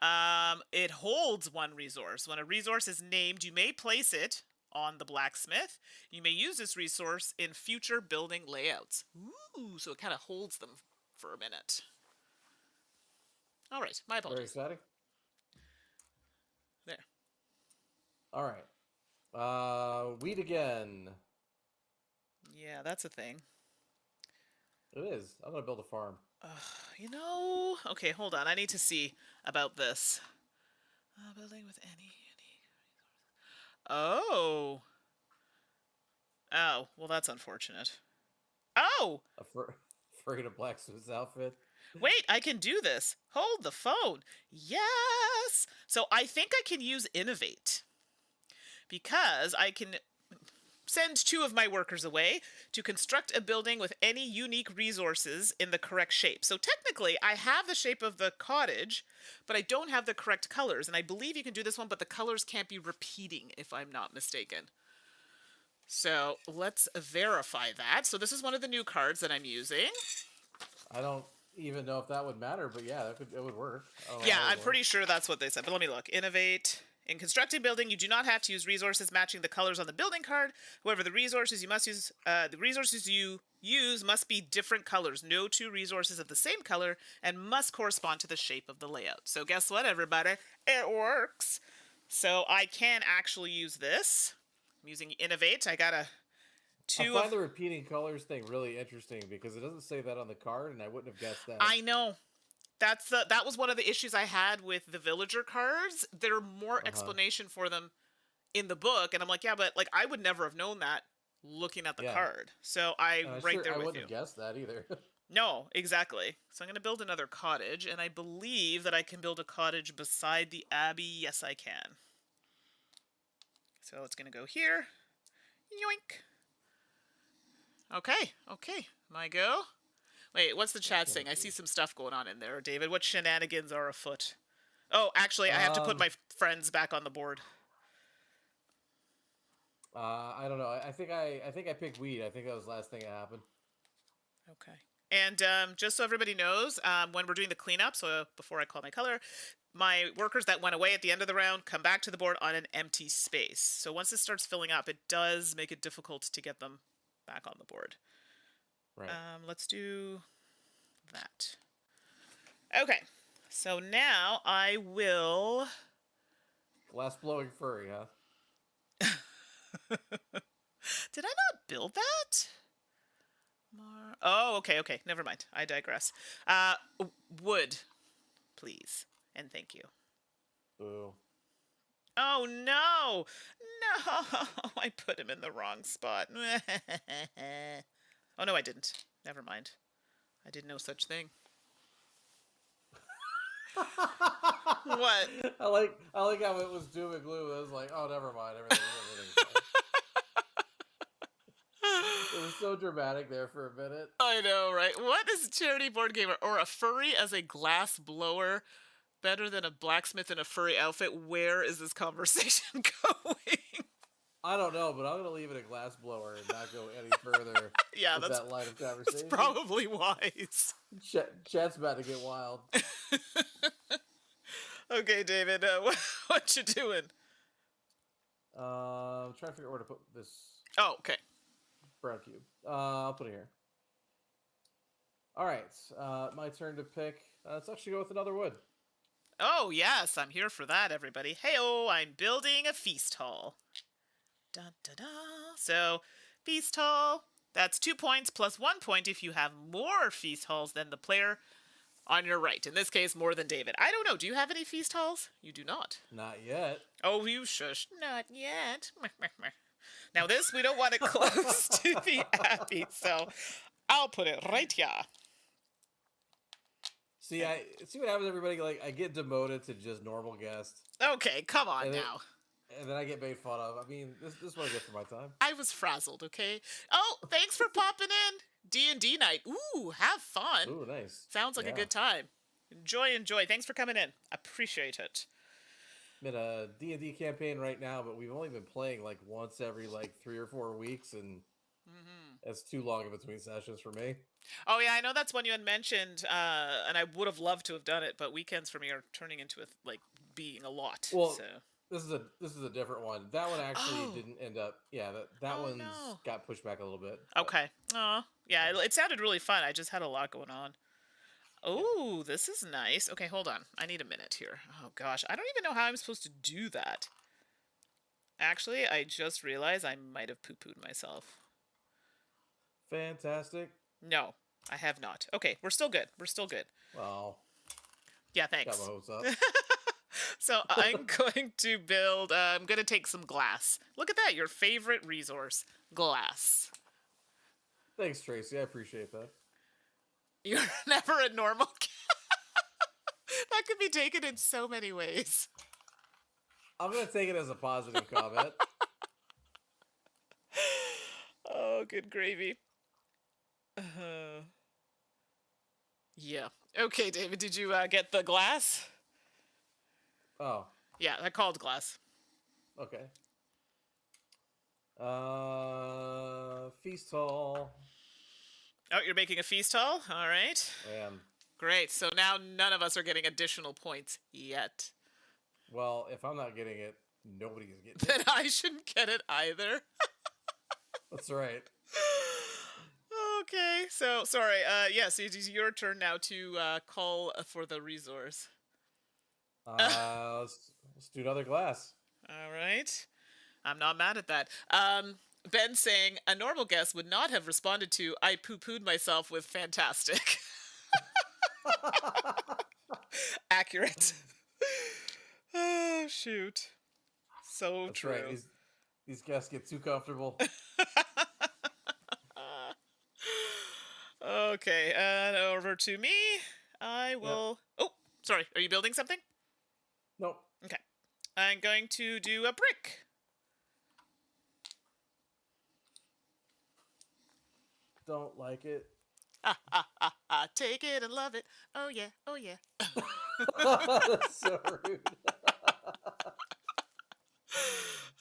it holds one resource. When a resource is named, you may place it on the blacksmith. You may use this resource in future building layouts. Ooh, so it kind of holds them for a minute. All right, my apologies. Very exciting. There. All right. Wheat again. Yeah, that's a thing. It is. I'm going to build a farm. You know... Okay, hold on. I need to see about this. Building with any... Oh. Oh, well, that's unfortunate. Oh! Afraid of blacksmith's outfit. Wait, I can do this. Hold the phone. Yes! So I think I can use Innovate. Because I can send 2 of my workers away to construct a building with any unique resources in the correct shape. So technically, I have the shape of the cottage, but I don't have the correct colors. And I believe you can do this one, but the colors can't be repeating, if I'm not mistaken. So let's verify that. So this is one of the new cards that I'm using. I don't even know if that would matter, but yeah, it would work. I don't know Yeah, how it would I'm work. pretty sure that's what they said. But let me look. Innovate. In constructing building, you do not have to use resources matching the colors on the building card. However, the resources you use must be different colors. No two resources of the same color and must correspond to the shape of the layout. So guess what, everybody? It works. So I can actually use this. I'm using Innovate. I got a I two find of. the repeating colors thing really interesting because it doesn't say that on the card, and I wouldn't have guessed that. I know. That was one of the issues I had with the villager cards. There are more Uh huh. explanation for them in the book, and I'm like, yeah, but like I would never have known that looking at the Yeah, card. So I'm and right there I with wouldn't you. have guessed that either. No, exactly. So I'm going to build another cottage, and I believe that I can build a cottage beside the abbey. Yes, I can. So it's going to go here. Yoink. Okay, okay. My go. Wait, what's the chat saying? I see some stuff going on in there, David. What shenanigans are afoot? Oh, actually, I have to put um, my friends back on the board. I don't know. I think I picked weed. I think that was the last thing that happened. Okay. And just so everybody knows, when we're doing the cleanup, so before I call my color, my workers that went away at the end of the round come back to the board on an empty space. So once it starts filling up, it does make it difficult to get them back on the board. Right. Let's do that. Okay. So now I will. Glass blowing furry, huh? Did I not build that? Oh, okay, okay. Never mind. I digress. Wood, please. And thank you. Boo. Oh, no. No. I put him in the wrong spot. Oh, no, I didn't. Never mind. I did no such thing. What? I like how it was doom and gloom. It was like, oh, never mind. Everything's fine. It was so dramatic there for a minute. I know, right? What is a charity board gamer or a furry as a glass blower better than a blacksmith in a furry outfit? Where is this conversation going? I don't know, but I'm gonna leave it a glass blower and not go any further Yeah, with that line of that's conversation. probably wise. Chat's about to get wild. Okay, David, what you doing? I'm trying to figure out where to put this Oh, okay. brown cube. I'll put it here. All right, my turn to pick. Let's actually go with another wood. Oh, yes, I'm here for that, everybody. Hey-oh, I'm building a feast hall. Da-da-da. So, feast hall, that's 2 points plus 1 point if you have more feast halls than the player on your right. In this case, more than David. I don't know. Do you have any feast halls? You do not. Not yet. Oh, you shush. Not yet. Now, this, we don't want it close to the abbey, so I'll put it right here. See, I see what happens. Everybody like I get demoted to just normal guest, Okay, come on and then, now. and then I get made fun of. I mean, this is what I get for my time. I was frazzled, okay? Oh, thanks for popping in. D&D night. Ooh, have fun. Ooh, nice. Sounds like a good time. Enjoy, enjoy. Thanks for coming in. Appreciate it. I'm in a D&D campaign right now, but we've only been playing like once every like 3 or 4 weeks, and that's too long in between sessions for me. Oh, yeah, I know that's one you had mentioned, and I would have loved to have done it, but weekends for me are turning into being a lot. Well, so. this is a different one. That one actually didn't end up. Yeah, that one's got pushed back a little bit. Okay. Oh, yeah, it sounded really fun. I just had a lot going on. Oh, this is nice. Okay, hold on. I need a minute here. Oh, gosh. I don't even know how I'm supposed to do that. Actually, I just realized I might have poo-pooed myself. Fantastic. No, I have not. Okay, we're still good. We're still good. Well, yeah, thanks. got my hopes up. So I'm going to build, I'm going to take some glass. Look at that, your favorite resource, glass. Thanks, Tracy. I appreciate that. You're never a normal That could be taken in so many ways. I'm going to take it as a positive comment. Oh, good gravy. Yeah. Okay, David, did you get the glass? Oh. Yeah, I called glass. Okay. Feast hall. Oh, you're making a feast hall? All right. And Great. So now none of us are getting additional points yet. well, if I'm not getting it, nobody's getting Then it. I shouldn't get it either. That's right. Okay. So, sorry. Yes, it is your turn now to call for the resource. Let's do another glass. All right. I'm not mad at that. Ben saying a normal guest would not have responded to "I poo-pooed myself" with "fantastic." Accurate. Oh shoot. So That's true. right. These guests get too comfortable. Okay, and over to me. I will. Yep. Oh, sorry. Are you building something? Nope. Okay. I'm going to do a brick. Don't like it. Take it and love it. Oh yeah. Oh yeah. That's so rude.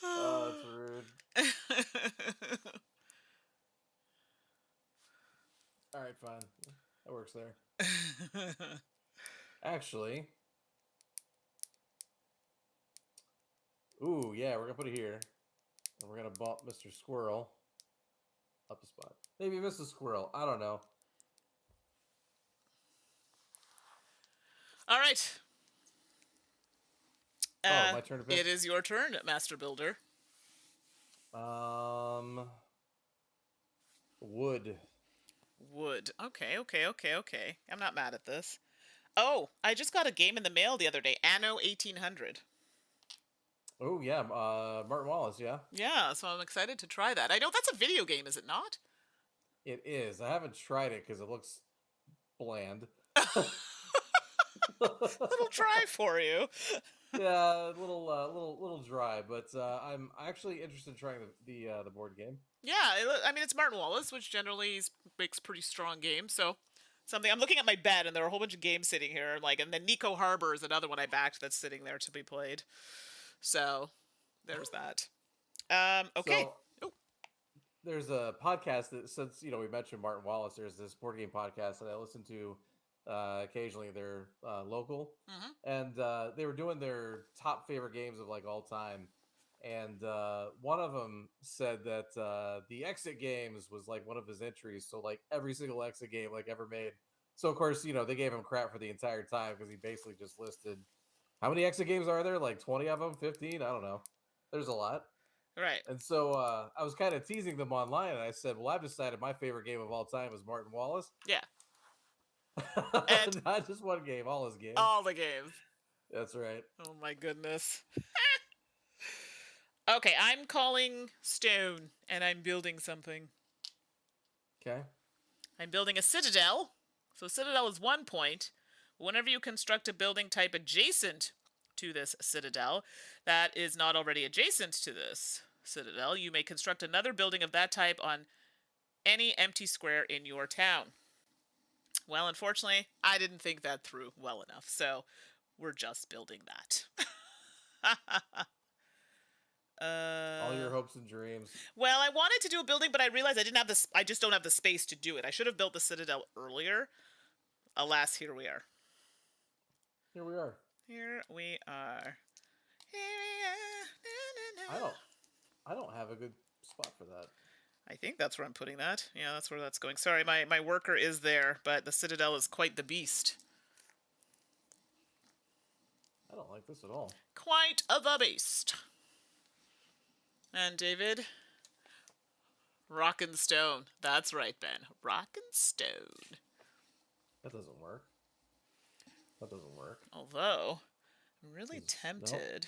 Oh, that's rude. All right, fine. That works there. Actually, ooh, yeah, we're gonna put it here, and we're gonna bump Mr. Squirrel up a spot. Maybe Mrs. Squirrel. I don't know. All right. My turn to pick. It is your turn, Master Builder. Wood. Wood. Okay. I'm not mad at this. Oh, I just got a game in the mail the other day. Anno 1800. Oh yeah, Martin Wallace. Yeah, Yeah, so I'm excited to try that. I know that's a video game, is it not? it is. I haven't tried it because it looks bland. Little try for you. Yeah, a little dry, but I'm actually interested in trying the board game. Yeah, I mean it's Martin Wallace, which generally makes pretty strong games. So something I'm looking at my bed, and there are a whole bunch of games sitting here. Like, and then Nico Harbor is another one I backed that's sitting there to be played. So there's that. Okay. So, there's a podcast that, since we mentioned Martin Wallace, there's this board game podcast that I listen to occasionally. They're local, and they were doing their top favorite games of like all time. And one of them said that the Exit Games was like one of his entries. So like every single Exit game like ever made. So of course they gave him crap for the entire time because he basically just listed how many Exit Games are there? Like 20 of them, 15? I don't know. There's a lot. Right. And so I was kind of teasing them online, and I said, "Well, I've decided my favorite game of all time is Martin Wallace." Yeah. And not just one game, all his games. all the games. That's right. Oh my goodness. Okay, I'm calling stone, and I'm building something. Okay. I'm building a citadel. So citadel is 1 point. Whenever you construct a building type adjacent to this citadel that is not already adjacent to this citadel, you may construct another building of that type on any empty square in your town. Well, unfortunately, I didn't think that through well enough, so we're just building that. All your hopes and dreams. Well, I wanted to do a building, but I realized I didn't have this. I just don't have the space to do it. I should have built the citadel earlier. Alas, here we are. Here we are. Here we are. Here we are. Na, na, na. I don't have a good spot for that. I think that's where I'm putting that. Yeah, that's where that's going. Sorry, my worker is there, but the citadel is quite the beast. I don't like this at all. Quite the beast. And David, rock and stone. That's right, Ben. Rock and stone. That doesn't work. That doesn't work. Although, I'm really tempted.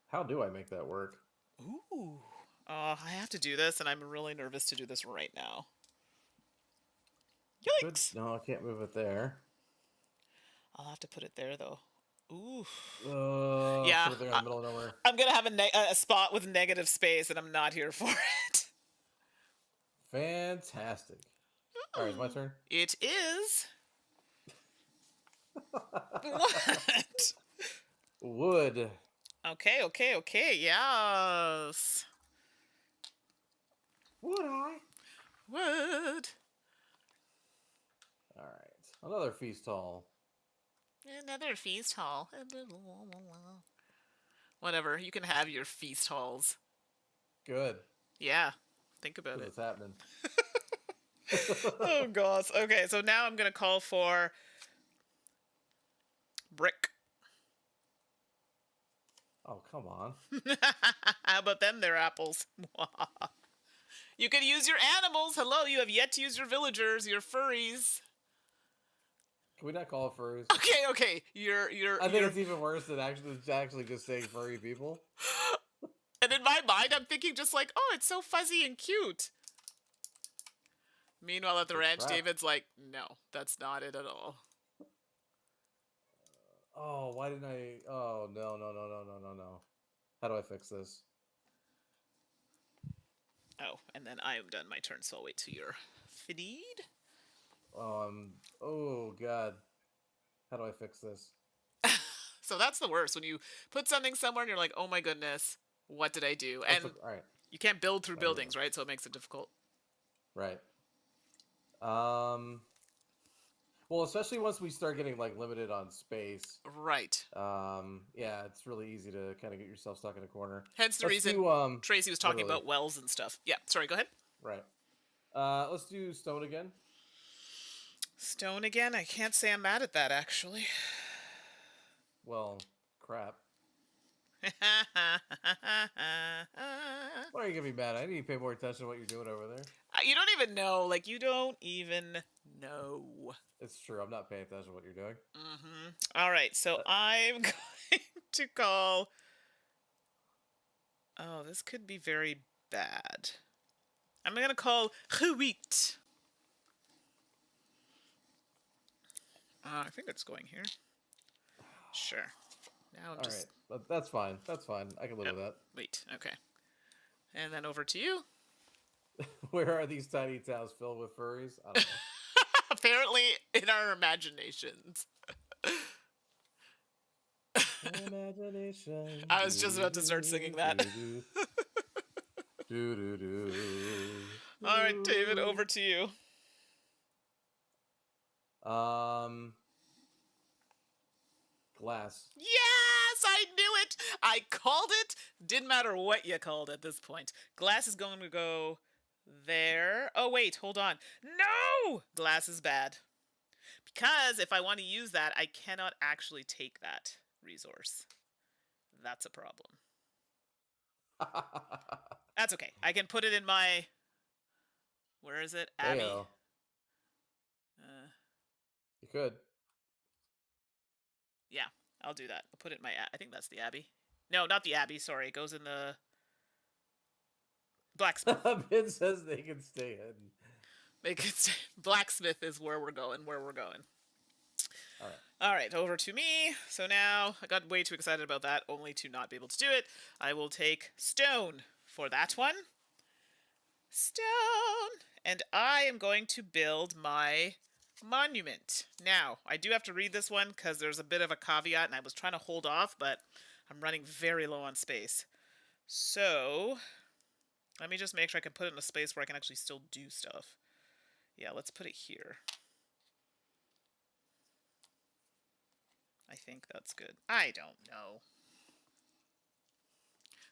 How do I make that work? Ooh. I have to do this, and I'm really nervous to do this right now. Yikes! No, I can't move it there. I'll have to put it there, though. Ooh. Yeah. Put it there in the middle of nowhere. I'm going to have a spot with negative space, and I'm not here for it. Fantastic. All right, it's my turn. It is. What? Wood. Okay. Yes. Would I? Wood. Another feast hall. Another feast hall. Whatever. You can have your feast halls. Good. Yeah. Think about See it. what's happening. Oh, gosh. Okay, so now I'm going to call for brick. Oh, come on. How about them? They're apples. You could use your animals. Hello, you have yet to use your villagers, your furries. Can we not call it furries? Okay. I think it's even worse than actually just saying furry people. And in my mind, I'm thinking just like, oh, it's so fuzzy and cute. Meanwhile, at the ranch, crap. David's like, no, that's not it at all. Oh, why didn't I? Oh, no. How do I fix this? Oh, and then I am done my turn, so I'll wait till you're feed. Oh, God. How do I fix this? So that's the worst, when you put something somewhere and you're like, oh my goodness, what did I do? And All right. you can't build through Oh, buildings, yeah. right? So it makes it difficult. Right. Well, especially once we start getting like limited on space. Right. Yeah, it's really easy to kind of get yourself stuck in a corner. Hence the reason Tracy was talking about wells and stuff. Yeah, sorry, go ahead. Right. Let's do stone again. Stone again? I can't say I'm mad at that, actually. Well, crap. Why are you gonna be mad? I need to pay more attention to what you're doing over there. You don't even know. Like, you don't even know. It's true. I'm not paying attention to what you're doing. Mm-hmm. All right, so I'm going to call... Oh, this could be very bad. I'm going to call Huit. I think it's going here. Sure. Now I'm just... All right. That's fine. That's fine. I can live with that. Wait, okay. And then over to you. Where are these tiny towns filled with furries? I don't know. Apparently in our imaginations. Imagination. I was just about to start singing that. All right, David, over to you. Glass. Yes, I knew it. I called it. Didn't matter what you called at this point. Glass is going to go there. Oh, wait, hold on. No! Glass is bad. Because if I want to use that, I cannot actually take that resource. That's a problem. That's okay. I can put it in my... Where is it? Abbey. You could. Yeah, I'll do that. I'll put it in my... I think that's the Abbey. No, not the Abbey. Sorry, it goes in the... Blacksmith. Ben says they can stay hidden. They can stay... Blacksmith is where we're going. All right, over to me. So now, I got way too excited about that, only to not be able to do it. I will take stone for that one. Stone! And I am going to build my monument. Now, I do have to read this one because there's a bit of a caveat, and I was trying to hold off, but I'm running very low on space. So, let me just make sure I can put it in a space where I can actually still do stuff. Yeah, let's put it here. I think that's good. I don't know.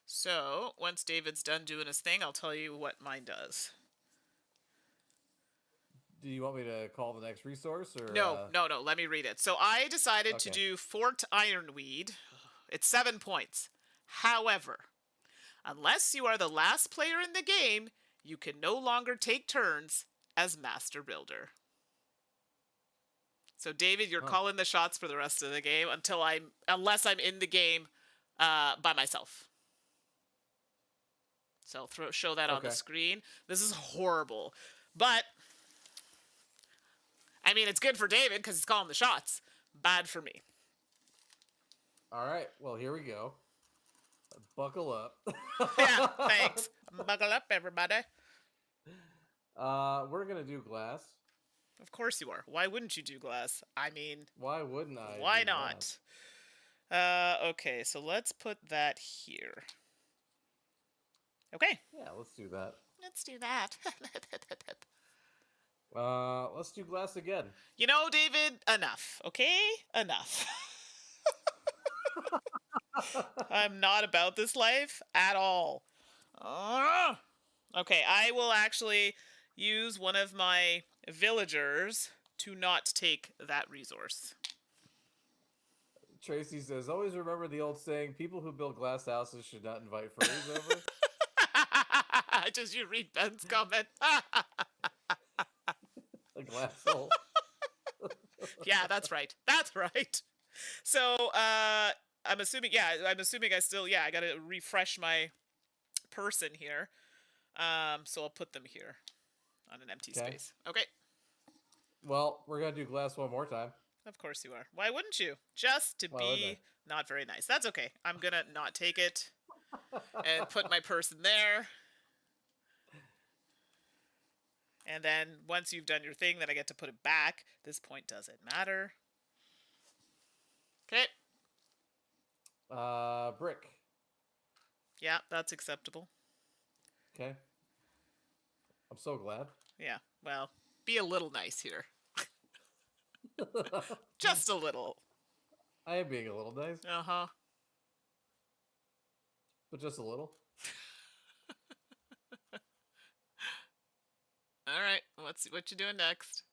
So, once David's done doing his thing, I'll tell you what mine does. Do you want me to call the next resource? Or No. Let me read it. So I decided to do Fort Ironweed. It's 7 points. However, unless you are the last player in the game, you can no longer take turns as Master Builder. So David, you're calling the shots for the rest of the game unless I'm in the game by myself. So I'll show that on the screen. This is horrible, but I mean it's good for David because he's calling the shots. Bad for me. All right, well here we go. Buckle up. Yeah, thanks. Buckle up, everybody. We're gonna do glass. Of course you are. Why wouldn't you do glass? I mean... Why wouldn't I? Why not? Okay, so let's put that here. Okay. Yeah, let's do that. Let's do that. Let's do glass again. You know, David, enough, okay? Enough. I'm not about this life at all. Okay, I will actually use one of my villagers to not take that resource. Tracy says, always remember the old saying, people who build glass houses should not invite furries over. Does you read Ben's comment? A glass hole. Yeah, that's right. That's right. So, I'm assuming I still, I gotta refresh my person here. So I'll put them here on an empty space. Okay. Well, we're gonna do glass one more time. Of course you are. Why wouldn't you? Just to be not very nice. That's okay. I'm gonna not take it and put my person there. And then once you've done your thing, then I get to put it back. This point doesn't matter. Okay. Brick. Yeah, that's acceptable. Okay. I'm so glad. Yeah, well, be a little nice here. Just a little. I am being a little nice. Uh-huh. But just a little. All right, what you doing next?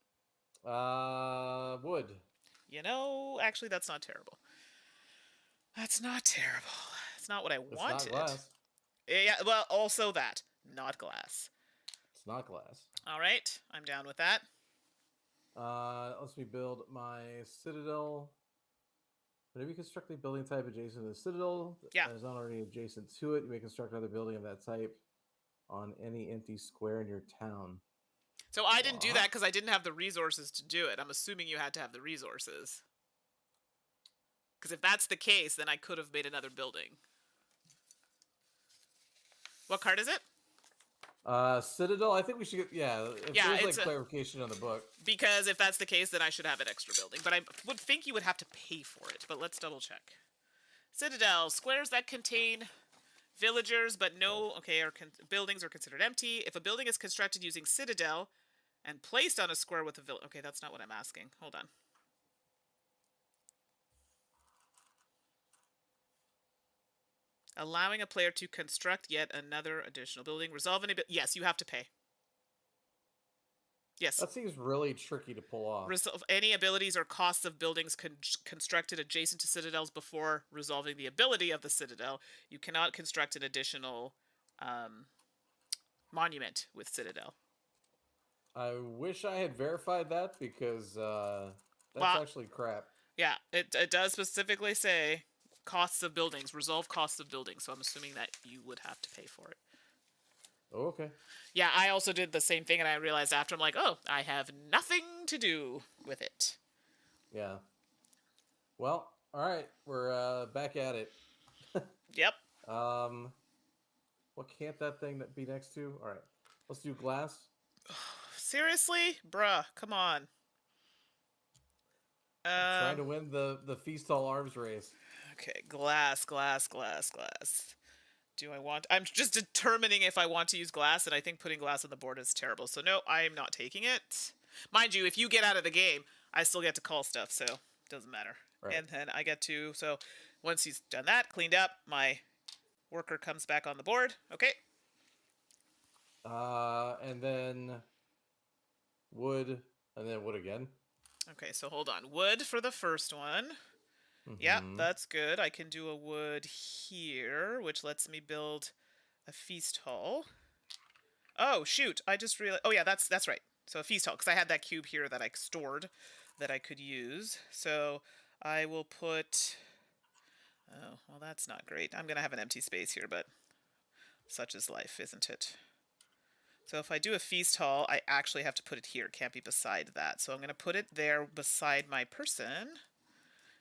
Wood. You know, actually, that's not terrible. That's not terrible. It's not what I wanted. It's not glass. Yeah, well, also that. Not glass. It's not glass. All right, I'm down with that. Lets me build my citadel. Whenever you construct a building type adjacent to the citadel that is not already adjacent to it, you may construct another building of that type on any empty square in your town. So I didn't do that because I didn't have the resources to do it. I'm assuming you had to have the resources. Because if that's the case, then I could have made another building. What card is it? Citadel. I think we should get, there's clarification on the book. Because if that's the case, then I should have an extra building. But I would think you would have to pay for it. But let's double check. Citadel. Squares that contain villagers but buildings are considered empty. If a building is constructed using Citadel and placed on a square with a village... Okay, that's not what I'm asking. Hold on. Allowing a player to construct yet another additional building. Resolve any... Yes, you have to pay. Yes. That seems really tricky to pull off. Resolve any abilities or costs of buildings constructed adjacent to citadels before resolving the ability of the citadel. You cannot construct an additional monument with citadel. I wish I had verified that because that's actually crap. Yeah, it does specifically say costs of buildings, resolve costs of buildings. So I'm assuming that you would have to pay for it. Oh, okay. Yeah, I also did the same thing, and I realized after, I'm like, oh, I have nothing to do with it. Yeah. Well, all right, we're back at it. Yep. What can't that thing be next to? All right, let's do glass. Seriously? Bruh, come on. Trying to win the Feast All Arms race. Okay, glass. Do I want... I'm just determining if I want to use glass, and I think putting glass on the board is terrible. So no, I am not taking it. Mind you, if you get out of the game, I still get to call stuff, so it doesn't matter. Right. And then I get to... So once he's done that, cleaned up, my worker comes back on the board. Okay. And then wood, and then wood again. Okay, so hold on. Wood for the first one. Mm-hmm. Yeah, that's good. I can do a wood here, which lets me build a feast hall. Oh, shoot. I just realized... Oh, yeah, that's right. So a feast hall, because I had that cube here that I stored that I could use. So I will put... Oh, well, that's not great. I'm going to have an empty space here, but such is life, isn't it? So if I do a feast hall, I actually have to put it here. It can't be beside that. So I'm going to put it there beside my person.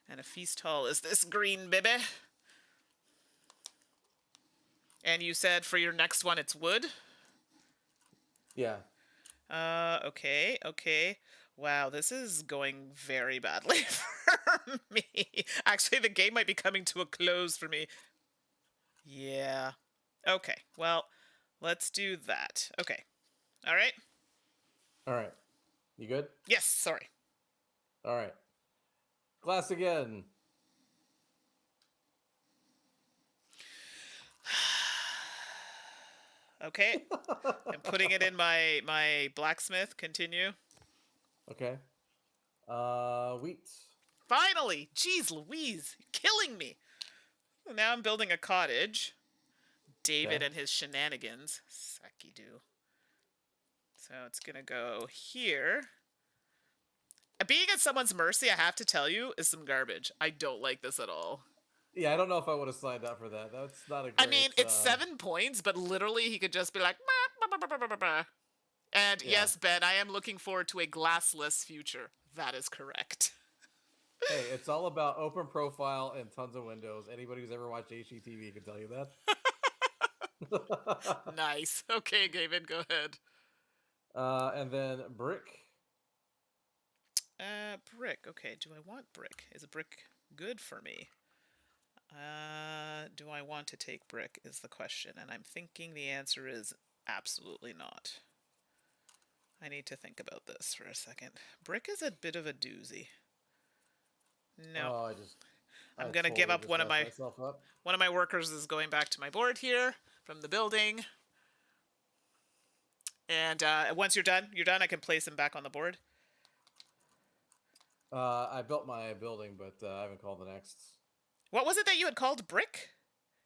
And a feast hall is this green baby. And you said for your next one it's wood? Yeah. Okay. Wow, this is going very badly for me. Actually, the game might be coming to a close for me. Yeah. Okay, well, let's do that. Okay. All right? All right. You good? Yes, sorry. All right. Glass again. Okay. I'm putting it in my blacksmith. Continue. Okay. Wheat. Finally! Jeez Louise, you're killing me. Now I'm building a cottage. David Okay. and his shenanigans. Sucky do. So it's gonna go here. Being at someone's mercy, I have to tell you, is some garbage. I don't like this at all. Yeah, I don't know if I would have signed up for that. That's not a I great. mean, it's 7 points, but literally he could just be like, bah, bah, bah, bah, bah, bah. And Yeah. yes, Ben, I am looking forward to a glassless future. That is correct. Hey, it's all about open profile and tons of windows. Anybody who's ever watched HGTV can tell you that. Nice. Okay, David, go ahead. And then brick. Brick. Okay, do I want brick? Is a brick good for me? Do I want to take brick is the question, and I'm thinking the answer is absolutely not. I need to think about this for a second. Brick is a bit of a doozy. No. Oh, I'm gonna give up one of my workers is going back to my board here from the building. And once you're done, I can place him back on the board. I built my building, but I haven't called the next. What was it that you had called brick?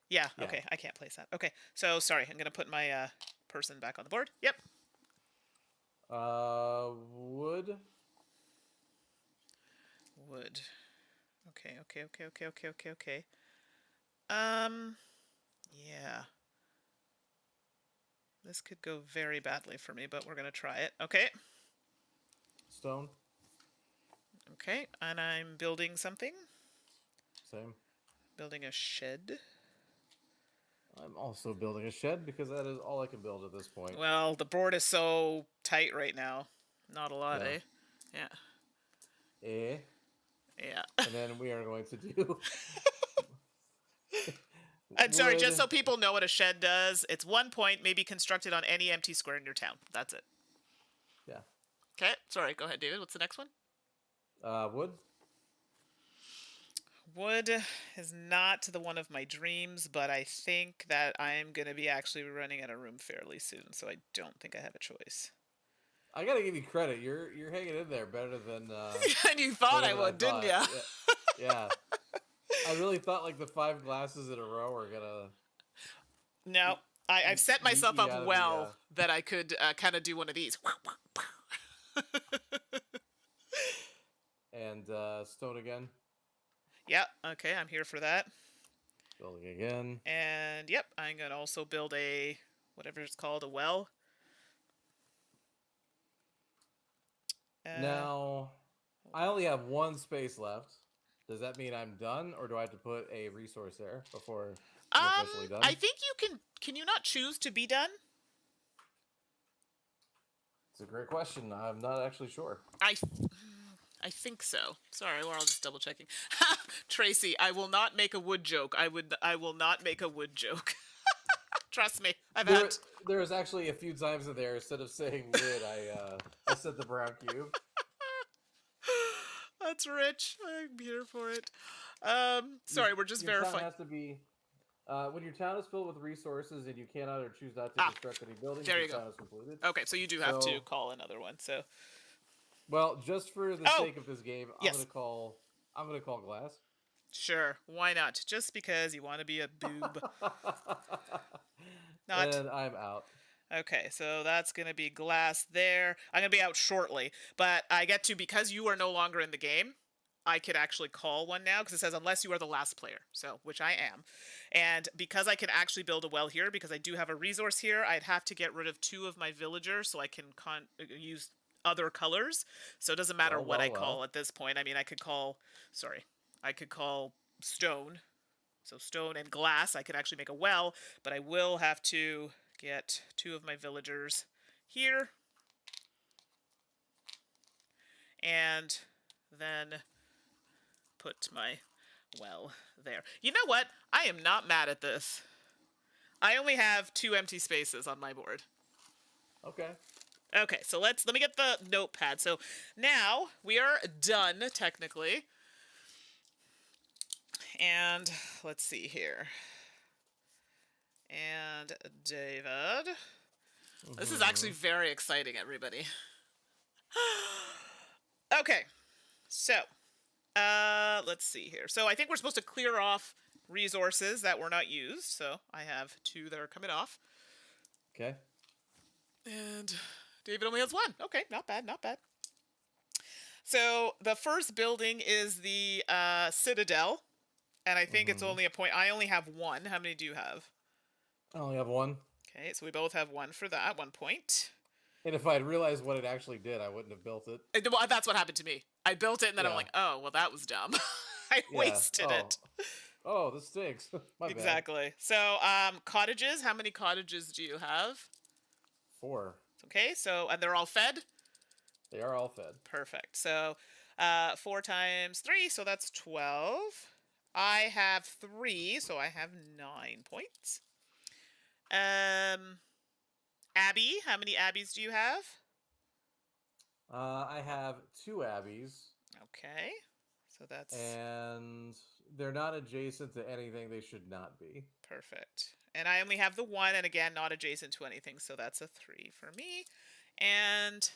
Yeah, okay, I can't place that. Okay, so sorry, I'm gonna put my person back on the board. Yep. Wood. Wood. Okay. Yeah. This could go very badly for me, but we're gonna try it. Okay. Stone. Okay, and I'm building something. Same. Building a shed. I'm also building a shed because that is all I can build at this point. Well, the board is so tight right now. Not a lot, Yeah. eh? Yeah. Eh. Yeah. And then we are going to do. And sorry, just so people know what a shed does, it's 1 point, may be constructed on any empty square in your town. That's it. Yeah. Okay, sorry, go ahead, David. What's the next one? Wood. Wood is not the one of my dreams, but I think that I'm going to be actually running out of room fairly soon, so I don't think I have a choice. I gotta give you credit. You're hanging in there better than. And you thought I would, didn't you? Yeah. I really thought like the 5 glasses in a row were gonna. No, I've set myself up well that I could kind of do one of these. And stone again. Yeah, okay, I'm here for that. Building again. And yep, I'm going to also build a, whatever it's called, a well. Now, I only have 1 space left. Does that mean I'm done, or do I have to put a resource there before I'm officially done? I think you can you not choose to be done? It's a great question. I'm not actually sure. I think so. Sorry, well, I'll just double checking. Tracy, I will not make a wood joke. I will not make a wood joke. Trust me. There was actually a few times in there, instead of saying wood, I said the brown cube. That's rich. I'm here for it. Sorry, we're just verifying. Town has to be when your town is filled with resources and you cannot or choose not to construct any buildings. There you town go. is completed. Okay, so you do have to call another one. So, well, just for the sake of this game, I'm gonna call glass. Sure, why not? Just because you want to be a boob. Not. And I'm out. Okay, so that's going to be glass there. I'm going to be out shortly, but I get to, because you are no longer in the game, I could actually call one now, because it says unless you are the last player, so, which I am. And because I can actually build a well here, because I do have a resource here, I'd have to get rid of 2 of my villagers so I can use other colors. So it doesn't matter what I call at this point. I mean, I could call stone. So stone and glass, I could actually make a well, but I will have to get 2 of my villagers here. And then put my well there. You know what? I am not mad at this. I only have 2 empty spaces on my board. Okay. Okay, so let me get the notepad. So now we are done technically. And let's see here. And David. This is actually very exciting, everybody. Okay, so let's see here. So I think we're supposed to clear off resources that were not used. So I have 2 that are coming off. Okay. And David only has 1. Okay, not bad, not bad. So the first building is the Citadel. And I think it's only a point. I only have 1. How many do you have? I only have 1. Okay, so we both have 1 for that, 1 point. And if I had realized what it actually did, I wouldn't have built it. Well, that's what happened to me. I built it, and then I'm like, oh, well, that was dumb. I wasted it. Oh, this stinks. My bad. Exactly. So, cottages. How many cottages do you have? 4. Okay, so, and they're all fed? They are all fed. Perfect. So, 4 times 3, so that's 12. I have 3, so I have 9 points. Abbey, how many abbeys do you have? I have 2 abbeys. Okay, so that's... And they're not adjacent to anything they should not be. Perfect. And I only have the 1, and again, not adjacent to anything, so that's a 3 for me. And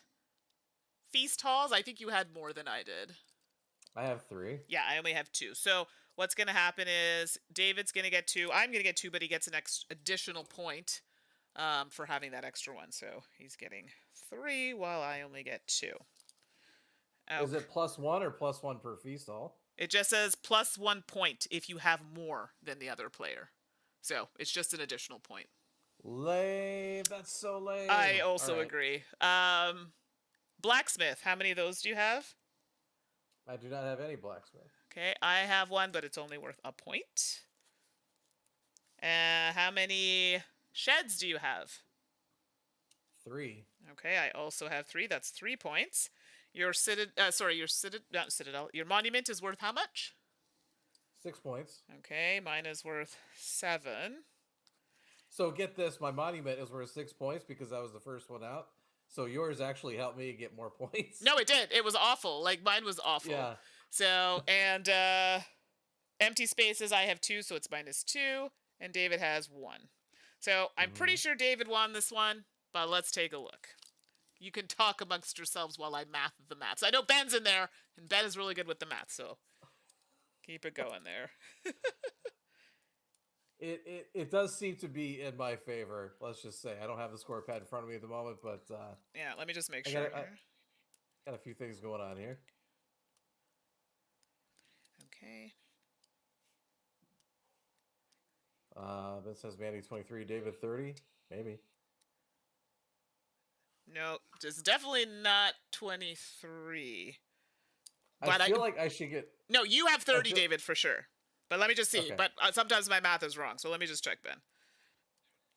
feast halls, I think you had more than I did. I have 3. Yeah, I only have 2. So what's going to happen is David's going to get 2. I'm going to get 2, but he gets an additional point for having that extra 1. So he's getting 3 while I only get 2. Okay. Is it +1 or +1 per feast hall? It just says +1 point if you have more than the other player. So it's just an additional point. Lame. That's so lame. I also agree. Blacksmith, how many of those do you have? I do not have any blacksmith. Okay, I have 1, but it's only worth a point. How many sheds do you have? 3. Okay, I also have 3. That's 3 points. Your your monument is worth how much? 6 points. Okay, mine is worth 7. So get this, my monument is worth 6 points because I was the first one out. So yours actually helped me get more points. No, it did. It was awful. Like, mine was awful. Yeah. So, and empty spaces, I have 2, so it's -2. And David has 1. So I'm pretty sure David won this one, but let's take a look. You can talk amongst yourselves while I math the maths. I know Ben's in there, and Ben is really good with the math, so keep it going there. It does seem to be in my favor. Let's just say I don't have the score pad in front of me at the moment, but yeah, let me just make sure. I got a few things going on here. Okay. Ben says Mandi 23, David 30, maybe. No, it's definitely not 23. But I feel like I should get... No, you have 30, David, for sure. But let me just see. Okay. But sometimes my math is wrong, so let me just check, Ben.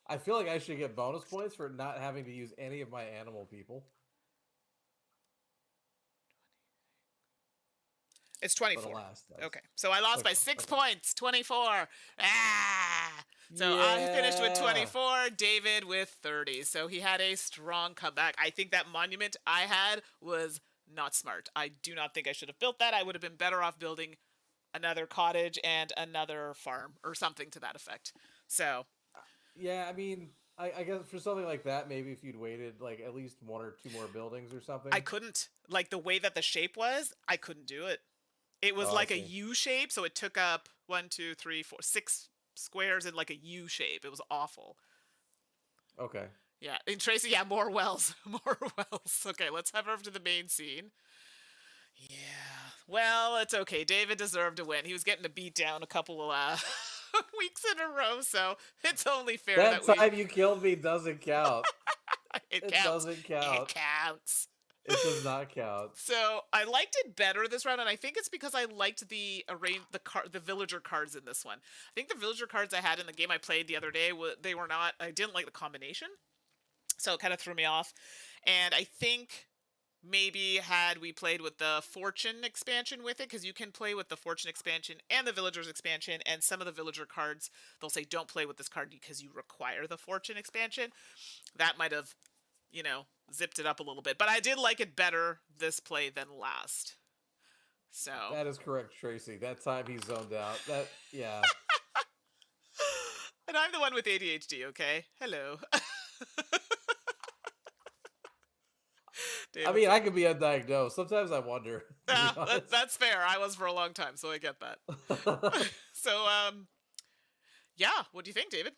I feel like I should get bonus points for not having to use any of my animal people. It's 24. Okay, so I lost by 6 points. 24. Ah! So yeah. I finished with 24. David with 30. So he had a strong comeback. I think that monument I had was not smart. I do not think I should have built that. I would have been better off building another cottage and another farm or something to that effect. So, yeah, I mean, I guess for something like that, maybe if you'd waited like at least 1 or 2 more buildings or something. I couldn't. Like the way that the shape was, I couldn't do it. It was like a U shape, so it took up 1, 2, 3, 4, 6 squares in like a U shape. It was awful. Okay. Yeah, and Tracy, yeah, more wells, more wells. Okay, let's head over to the main scene. Yeah, well, it's okay. David deserved to win. He was getting a beat down a couple of weeks in a row, so it's only fair that time you killed me doesn't count. It doesn't count. It counts. It does not count. So I liked it better this round, and I think it's because I liked the villager cards in this one. I think the villager cards I had in the game I played the other day, they were not. I didn't like the combination, so it kind of threw me off. And I think maybe had we played with the Fortune expansion with it, because you can play with the Fortune expansion and the Villagers expansion, and some of the Villager cards, they'll say don't play with this card because you require the Fortune expansion. That might have, zipped it up a little bit. But I did like it better this play than last. So That is correct, Tracy. That time he zoned out. Yeah. And I'm the one with ADHD, okay? Hello. I mean, I could be undiagnosed. Sometimes I wonder, to be honest. That's fair. I was for a long time, so I get that. So, yeah. What do you think, David?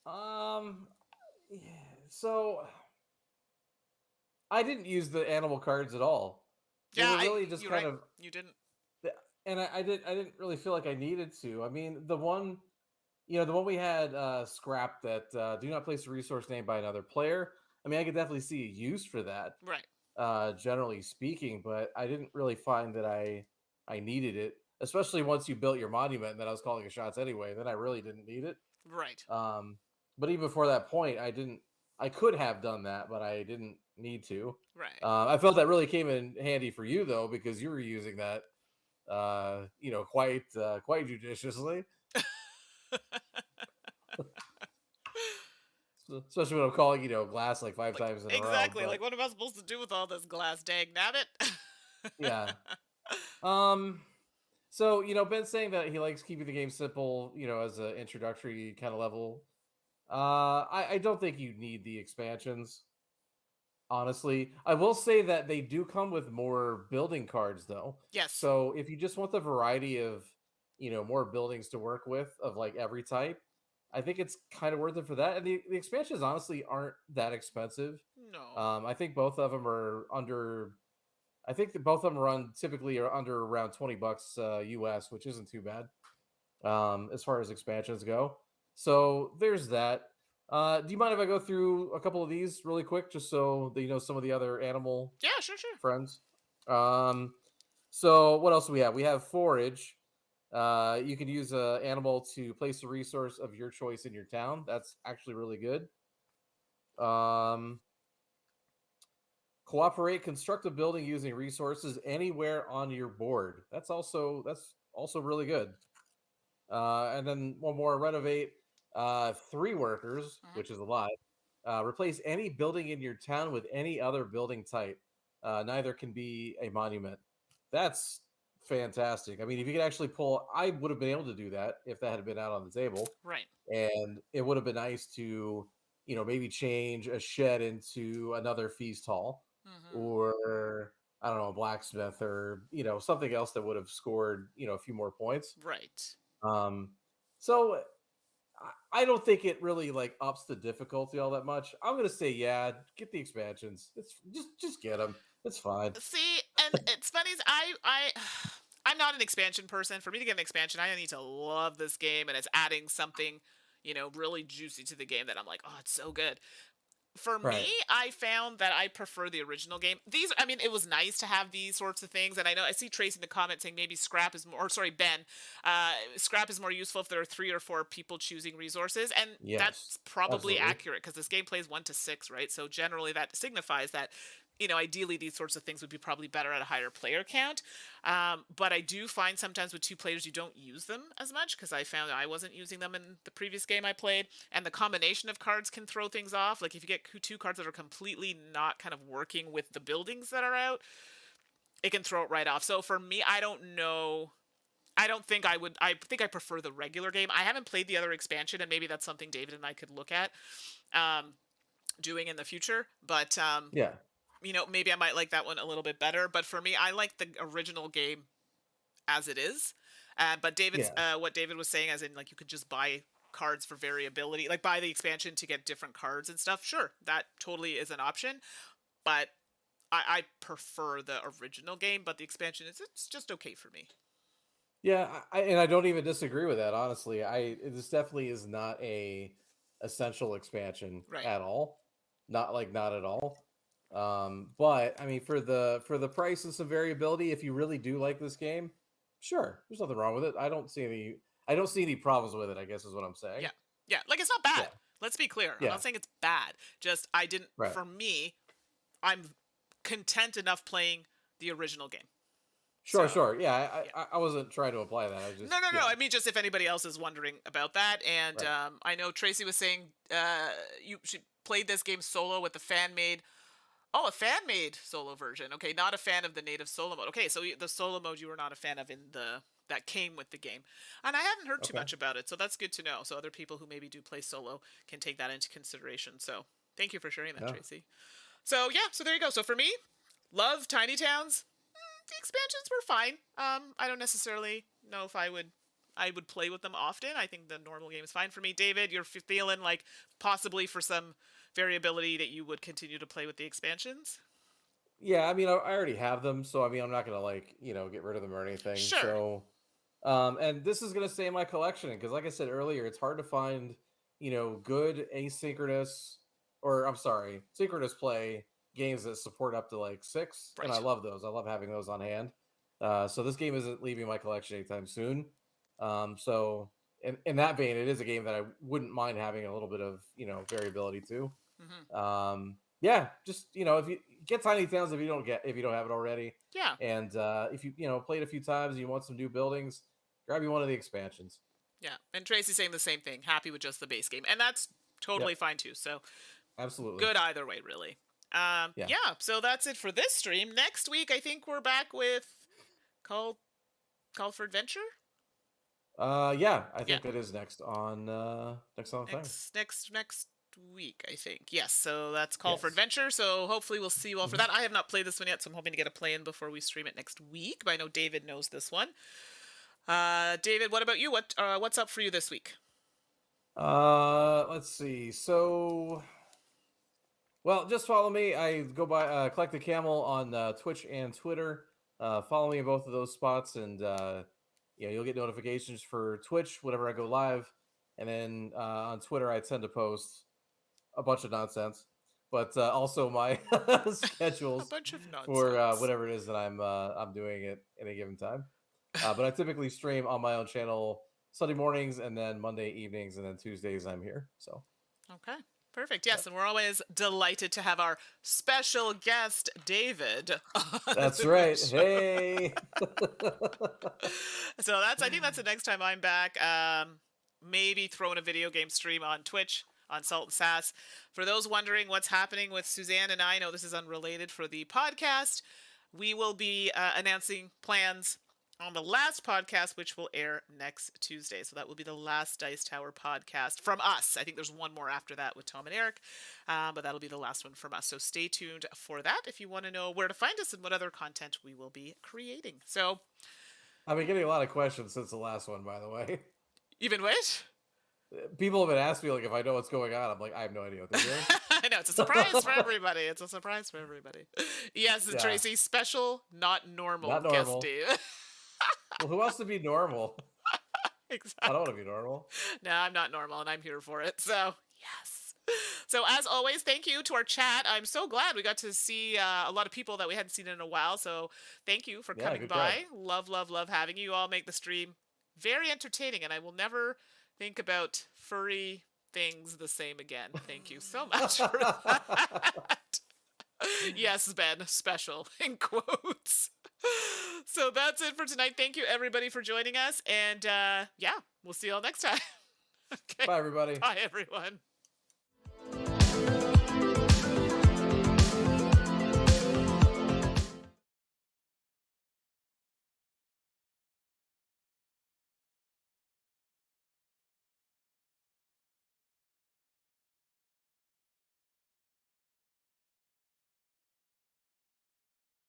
Yeah, so I didn't use the animal cards at all. They were really just kind of. You didn't. And I didn't really feel like I needed to. I mean, the one we had scrapped that do not place a resource named by another player. I mean, I could definitely see a use for that. Right. Generally speaking, but I didn't really find that I needed it, especially once you built your monument and that I was calling the shots anyway. Then I really didn't need it. Right. But even before that point, I could have done that, but I didn't need to. Right. I felt that really came in handy for you though, because you were using that, quite judiciously. Especially when I'm calling, glass like 5 times in a row. Exactly. Like, what am I supposed to do with all this glass? Dang nabbit. Yeah. So, Ben's saying that he likes keeping the game simple, as an introductory kind of level. I don't think you need the expansions. Honestly, I will say that they do come with more building cards, though. Yes. So if you just want the variety of, more buildings to work with of like every type, I think it's kind of worth it for that. And the expansions honestly aren't that expensive. No. I think both of them are under. I think that both of them run typically are under around $20 US, which isn't too bad as far as expansions go. So there's that. Do you mind if I go through a couple of these really quick, just so that you know some of the other animal Sure. friends? So what else do we have? We have forage. You can use an animal to place a resource of your choice in your town. That's actually really good. Cooperate, construct a building using resources anywhere on your board. That's also really good. And then one more, renovate 3 workers, which is a lot. Replace any building in your town with any other building type. Neither can be a monument. That's fantastic. I mean, if you could actually I would have been able to do that if that had been out on the table. Right. And it would have been nice to, maybe change a shed into another feast hall, or I don't know, a blacksmith, or something else that would have scored a few more points. Right. So I don't think it really like ups the difficulty all that much. I'm gonna say, yeah, get the expansions. It's just get them. It's fine. See, and it's funny. I'm not an expansion person. For me to get an expansion, I need to love this game, and it's adding something, really juicy to the game that I'm like, oh, it's so good. For me, I found that I prefer the original game. It was nice to have these sorts of things, and I know I see Trace in the comment saying maybe scrap is more, or sorry, Ben, scrap is more useful if there are 3 or 4 people choosing resources, and that's probably accurate because this game plays 1 to 6, right? So generally that signifies that, ideally these sorts of things would be probably better at a higher player count. But I do find sometimes with 2 players you don't use them as much, because I found I wasn't using them in the previous game I played, and the combination of cards can throw things off. Like if you get 2 cards that are completely not kind of working with the buildings that are out, it can throw it right off. So for me, I don't know. I don't think I would. I think I prefer the regular game. I haven't played the other expansion, and maybe that's something David and I could look at doing in the future. But yeah. Maybe I might like that one a little bit better. But for me, I like the original game as it is. But David's what David was saying, as in like you could just buy cards for variability, like buy the expansion to get different cards and stuff. Sure, that totally is an option. But I prefer the original game. But the expansion it's just okay for me. Yeah, and I don't even disagree with that. Honestly, this definitely is not a essential expansion at all. Not at all. But I mean, for the price and some variability, if you really do like this game, sure, there's nothing wrong with it. I don't see any problems with it, I guess is what I'm saying. Yeah, like it's not bad. Yeah. Let's be clear. I'm not saying it's bad. Just I didn't. For me, I'm content enough playing the original game. Sure, So sure. Yeah, yeah. I wasn't trying to apply that. I was just, No. I mean, just if anybody else is wondering about that. And right. I know Tracy was saying she played this game solo with the fan made. Oh, a fan made solo version. Okay, not a fan of the native solo mode. Okay, so the solo mode you were not a fan of in the that came with the game. And I haven't heard too Okay. much about it, so that's good to know. So other people who maybe do play solo can take that into consideration. So thank you for sharing that, Yeah. Tracy. So yeah, so there you go. So for me, love Tiny Towns. The expansions were fine. I don't necessarily know if I would play with them often. I think the normal game is fine for me. David, you're feeling like possibly for some variability that you would continue to play with the expansions? Yeah, I mean, I already have them, so I mean, I'm not gonna like, get rid of them or anything. Sure. So, and this is gonna stay in my collection because, like I said earlier, it's hard to find, good asynchronous, or I'm sorry, synchronous play games that support up to like six, and I Right. love those. I love having those on hand. So this game isn't leaving my collection anytime soon. So in that vein, it is a game that I wouldn't mind having a little bit of, variability to. Mm-hmm. Yeah, just if you get Tiny Towns if you don't have it already, Yeah. and if you played a few times and you want some new buildings, grab you one of the expansions. Yeah. And Tracy's saying the same thing. Happy with just the base game, and that's totally Yep, fine too. So absolutely. good either way, really. Yeah. Yeah. So that's it for this stream. Next week, I think we're back with Call Call for Adventure. Yeah, I Yeah. think that is next on the thing. Next week, I think. Yes, so that's Call for Yes. Adventure. So hopefully we'll see you all for Mhm. that. I have not played this one yet, so I'm hoping to get a play in before we stream it next week. But I know David knows this one. David, what about you? What's up for you this week? Let's see. So, well, just follow me. I go by Collect the Camel on Twitch and Twitter. Follow me in both of those spots, and you'll get notifications for Twitch whenever I go live. And then on Twitter, I tend to post a bunch of nonsense, but also my A schedules bunch of for nonsense. whatever it is that I'm doing at any given time. But I typically stream on my own channel Sunday mornings, and then Monday evenings, and then Tuesdays I'm here. So. Okay, perfect. Yes, and we're always delighted to have our special guest, David, on That's the right. show. Hey. So I think that's the next time I'm back. Maybe throwing a video game stream on Twitch on Salt and Sass. For those wondering what's happening with Suzanne and I know this is unrelated for the podcast. We will be announcing plans on the last podcast, which will air next Tuesday. So that will be the last Dice Tower podcast from us. I think there's one more after that with Tom and Eric, but that'll be the last one from us. So stay tuned for that if you want to know where to find us and what other content we will be creating. So, I've been getting a lot of questions since the last one, by the way. even which? People have been asking me like if I know what's going on. I'm like, I have no idea what they're doing. I know, it's a surprise for everybody. It's a surprise for everybody. Yes, Yeah, Tracy, special, not normal not guest normal. Dave. Well, who wants to be normal? I don't Exactly. want to be normal. No, I'm not normal and I'm here for it. So, yes. So, as always, thank you to our chat. I'm so glad we got to see a lot of people that we hadn't seen in a while. So, thank you for Yeah, coming good crowd. by. Love, love, love having you. You all make the stream very entertaining, and I will never think about furry things the same again. Thank you so much for that. Yes, Ben, special in quotes. So that's it for tonight. Thank you, everybody, for joining us. And yeah, we'll see you all next time. Okay. Bye, everybody. Bye, everyone.